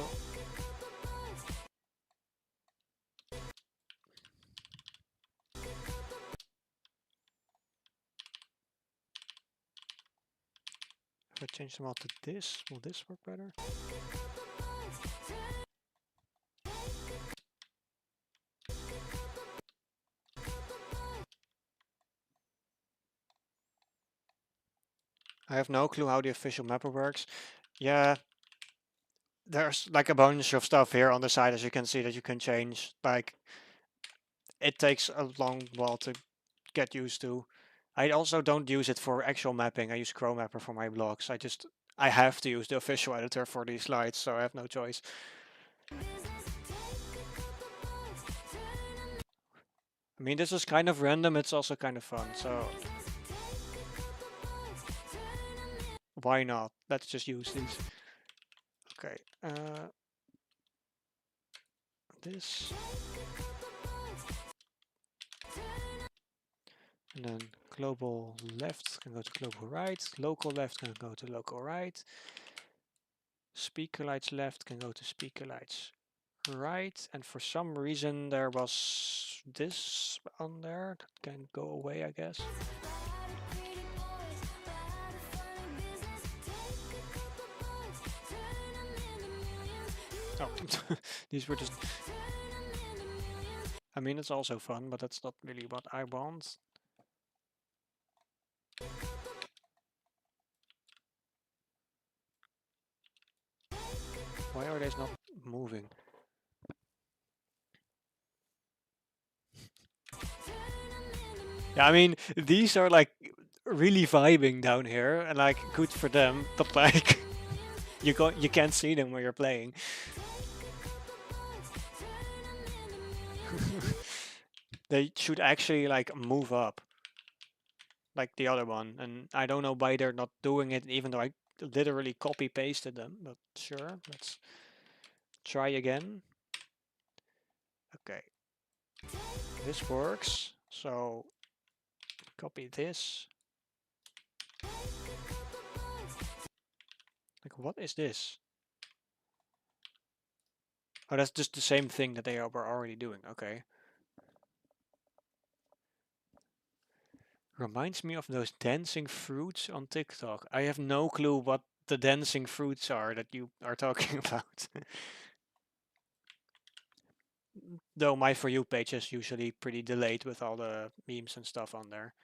Speaker 1: If I change them all to this, will this work better? I have no clue how the official mapper works. Yeah, there's like a bunch of stuff here on the side, as you can see, that you can change. Like, it takes a long while to get used to. I also don't use it for actual mapping. I use Chrome Mapper for my blogs. I have to use the official editor for these slides, so I have no choice. I mean, this is kind of random. It's also kind of fun, so why not? Let's just use these. Okay, this. And then global left can go to global right. Local left can go to local right. Speaker lights left can go to speaker lights right. And for some reason there was this on there that can go away, I guess. Oh, these were just... I mean, it's also fun, but that's not really what I want. Why are they not moving? Yeah, I mean, these are like really vibing down here, and like good for them, but like you can't see them when you're playing. They should actually like move up, like the other one, and I don't know why they're not doing it, even though I literally copy pasted them. But sure, let's try again. Okay, this works. So copy this. Like, what is this? Oh, that's just the same thing that they were already doing. Okay. Reminds me of those dancing fruits on TikTok. I have no clue what the dancing fruits are that you are talking about. Though my For You page is usually pretty delayed with all the memes and stuff on there.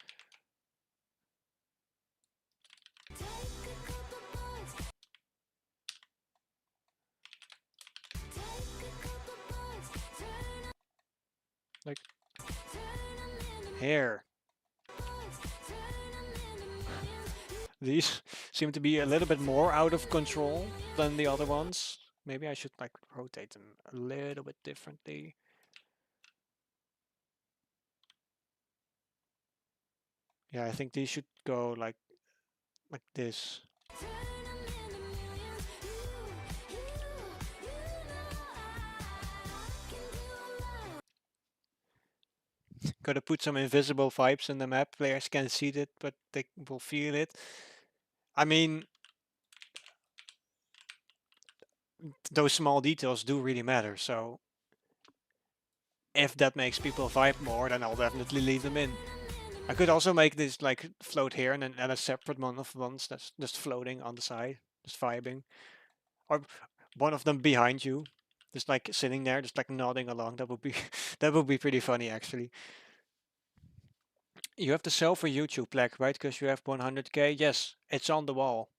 Speaker 1: Like, hair. These seem to be a little bit more out of control than the other ones. Maybe I should like rotate them a little bit differently. Yeah, I think these should go like this. Gotta put some invisible vibes in the map. Players can't see it, but they will feel it. I mean, those small details do really matter. So if that makes people vibe more, then I'll definitely leave them in. I could also make this like float here and then add a separate one of ones that's just floating on the side, just vibing. Or one of them behind you, just like sitting there, just like nodding along. That would be that would be pretty funny actually. You have to sell for YouTube, Black, right? Because you have 100k. Yes, it's on the wall.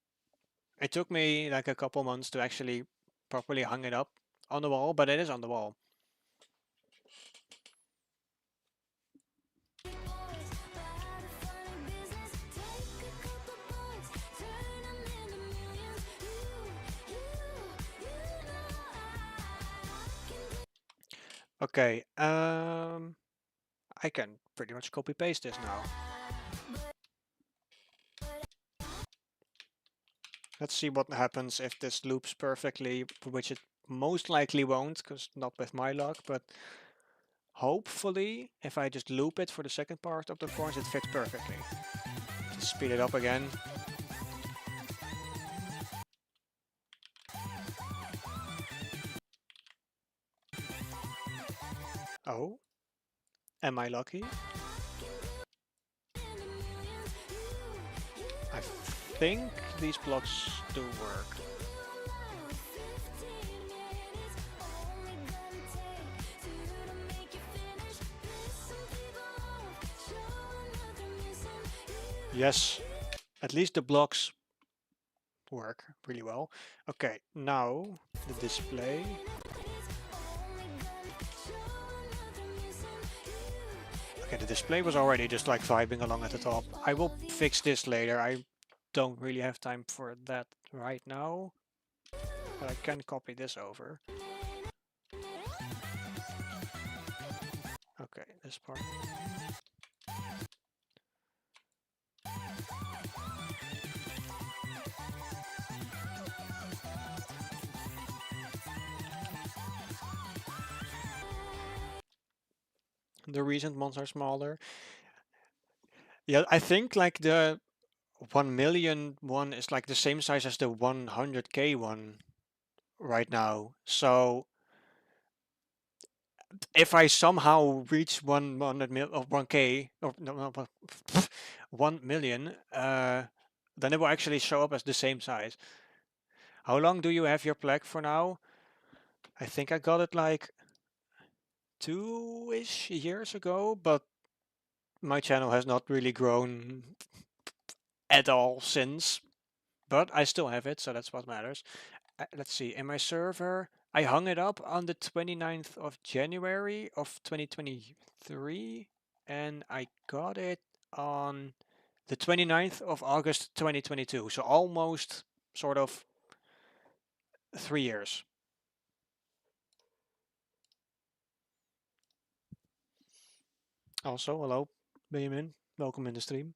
Speaker 1: It took me like a couple months to actually properly hang it up on the wall, but it is on the wall. Okay, I can pretty much copy paste this now. Let's see what happens if this loops perfectly, which it most likely won't, because not with my luck, but hopefully if I just loop it for the second part of the course, it fits perfectly. Just speed it up again. Oh, am I lucky? I think these blocks do work. Yes, at least the blocks work really well. Okay, now the display. Okay, the display was already just like vibing along at the top. I will fix this later. I don't really have time for that right now, but I can copy this over. Okay, this part. The recent ones are smaller. Yeah, I think like the 1 million one is like the same size as the 100k one right now. So if I somehow reach 100 mil or 1k or no, 1 million, then it will actually show up as the same size. How long do you have your plaque for now? I think I got it like 2-ish years ago, but my channel has not really grown at all since. But I still have it, so that's what matters. Let's see, in my server, I hung it up on the 29th of January of 2023, and I got it on the 29th of August 2022, so almost sort of 3 years. Also, hello, Benjamin, welcome in the stream.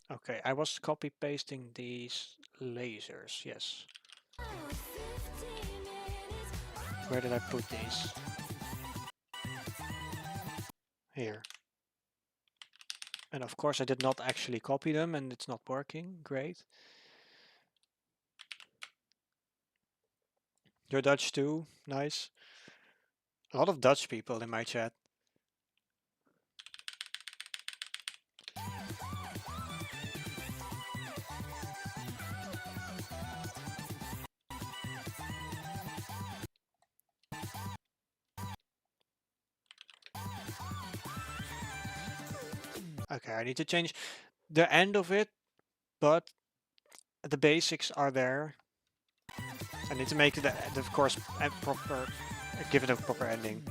Speaker 1: Okay, I was copy pasting these lasers, yes. Where did I put these? Here. And of course I did not actually copy them and it's not working. Great. You're Dutch too? Nice. A lot of Dutch people in my chat. Okay, I need to change the end of it, but the basics are there. I need to make the of course, proper, give it a proper ending.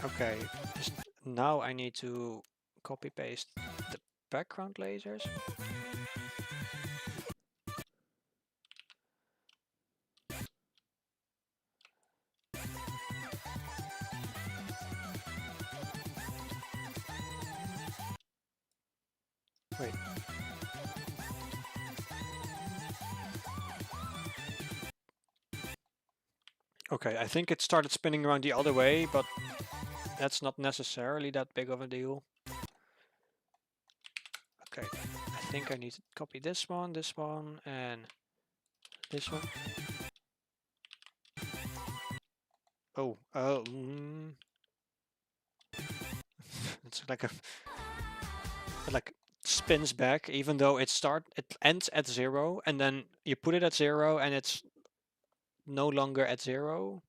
Speaker 1: Okay, just now I need to copy paste the background lasers. Wait. Okay, I think it started spinning around the other way, but that's not necessarily that big of a deal. Okay, I think I need to copy this one, and this one. Oh, it's like it like spins back, even though it ends at 0, and then you put it at 0, and it's no longer at 0.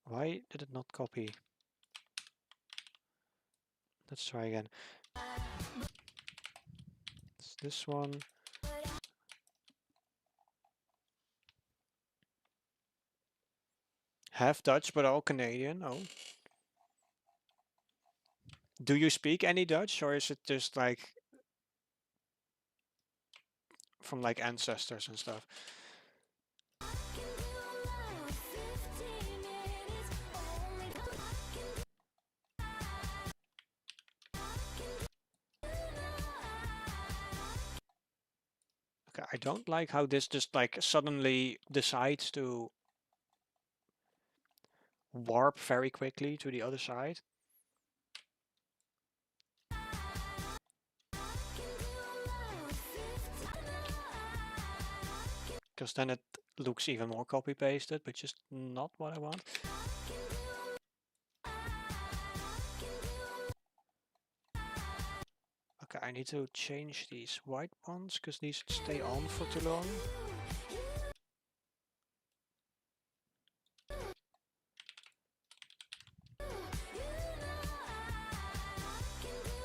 Speaker 1: Why did it not copy? Let's try again. It's this one. Half Dutch, but all Canadian. Oh. Do you speak any Dutch, or is it just like from like ancestors and stuff? Okay, I don't like how this just like suddenly decides to warp very quickly to the other side. Because then it looks even more copy-pasted, which is not what I want. Okay, I need to change these white ones, because these stay on for too long.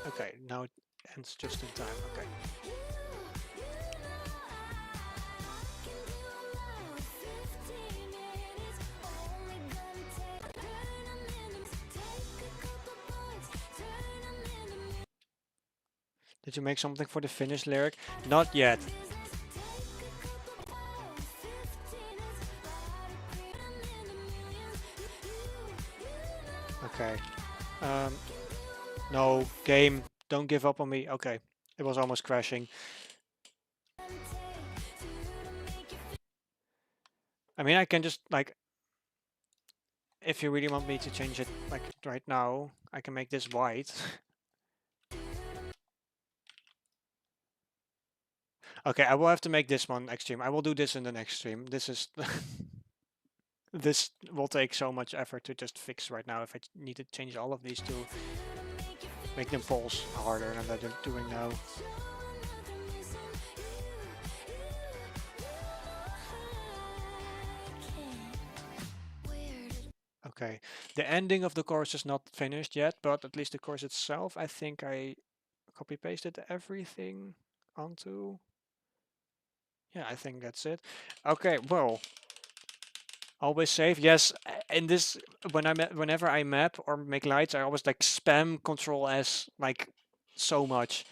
Speaker 1: Okay, now it ends just in time. Okay. Did you make something for the finished lyric? Not yet. Okay. No, game, don't give up on me. Okay, it was almost crashing. I mean, I can just like, if you really want me to change it like right now, I can make this white. Okay, I will have to make this one next stream. I will do this in the next stream. This is this will take so much effort to just fix right now if I need to change all of these to make them pulse harder than they're doing now. Okay, the ending of the course is not finished yet, but at least the course itself, I think I copy-pasted everything onto. Yeah, I think that's it. Okay, well, always save. Yes, in this, whenever I map or make lights, I always like spam Control S like so much.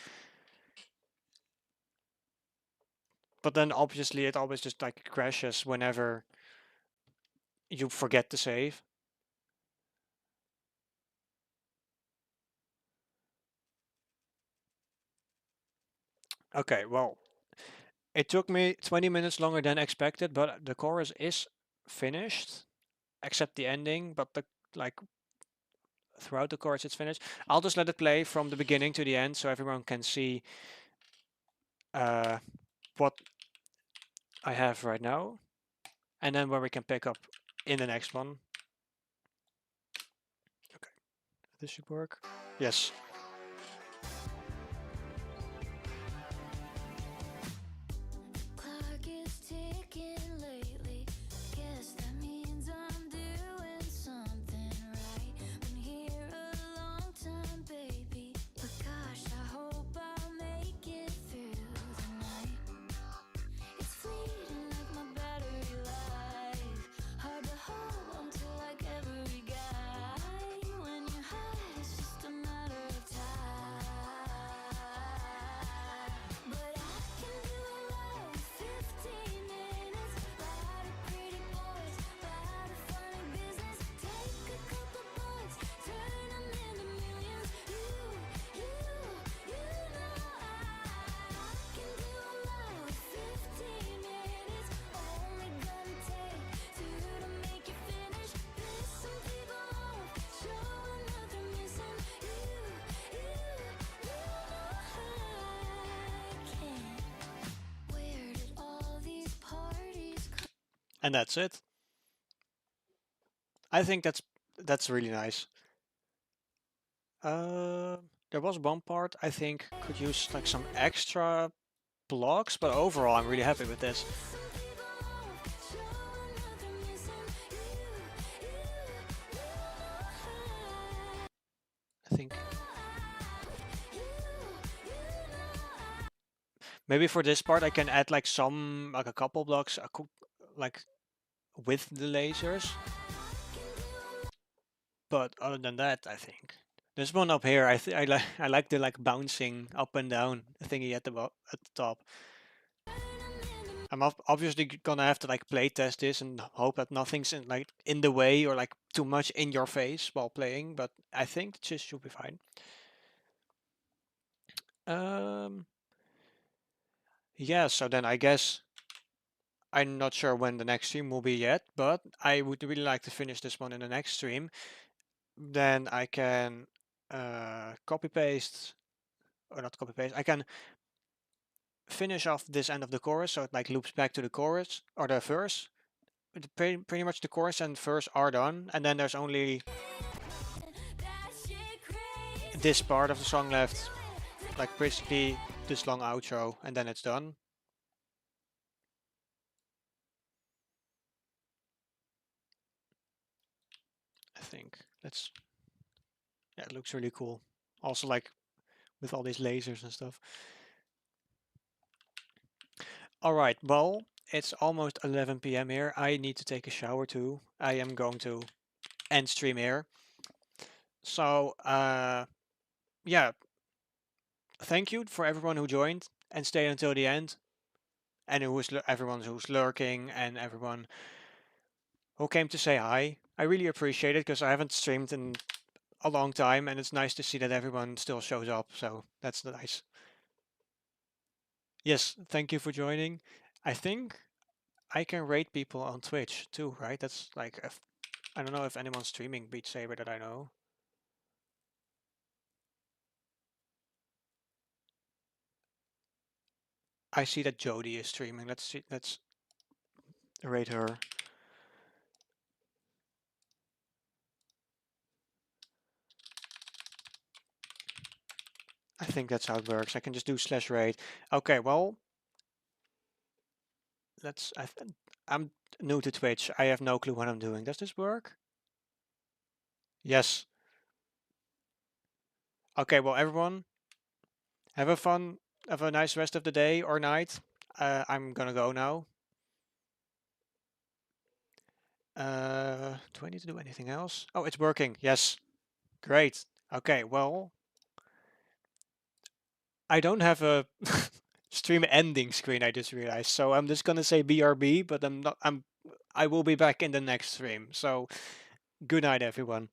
Speaker 1: But then obviously it always just like crashes whenever you forget to save. Okay, well, it took me 20 minutes longer than expected, but the chorus is finished, except the ending, but the like throughout the chorus it's finished. I'll just let it play from the beginning to the end so everyone can see what I have right now, and then where we can pick up in the next one. Okay, this should work. Yes. and that's it. I think that's really nice. Uh, there was one part I think could use like some extra blocks, but overall I'm really happy with this. I think maybe for this part I can add like like a couple blocks, like with the lasers. But other than that, I think this one up here, I like I like the like bouncing up and down thingy at at the top. I'm obviously gonna have to like play test this and hope that nothing's like in the way or like too much in your face while playing. But I think this should be fine. Um, yeah. So then I guess I'm not sure when the next stream will be yet, but I would really like to finish this one in the next stream. Then I can copy paste or not copy paste. I can finish off this end of the chorus, so it like loops back to the chorus or the verse. Pretty much the chorus and verse are done, and then there's only this part of the song left, like basically this long outro, and then it's done. I think that's yeah, it looks really cool. Also like with all these lasers and stuff. All right, well, it's almost 11 p.m. here. I need to take a shower too. I am going to end stream here. So, yeah, thank you for everyone who joined and stayed until the end, and everyone who's lurking and everyone who came to say hi. I really appreciate it because I haven't streamed in a long time, and it's nice to see that everyone still shows up. So that's nice. Yes, thank you for joining. I think I can rate people on Twitch too, right? That's like I don't know if anyone's streaming Beat Saber that I know. I see that Jody is streaming. Let's see. Let's rate her. I think that's how it works. I can just do /rate. Okay, well, let's. I'm new to Twitch. I have no clue what I'm doing. Does this work? Yes. Okay, well, everyone, have a nice rest of the day or night. I'm gonna go now. Do I need to do anything else? Oh, it's working. Yes. Great. Okay, well, I don't have a stream ending screen, I just realized. So I'm just gonna say BRB, but I will be back in the next stream. So good night, everyone.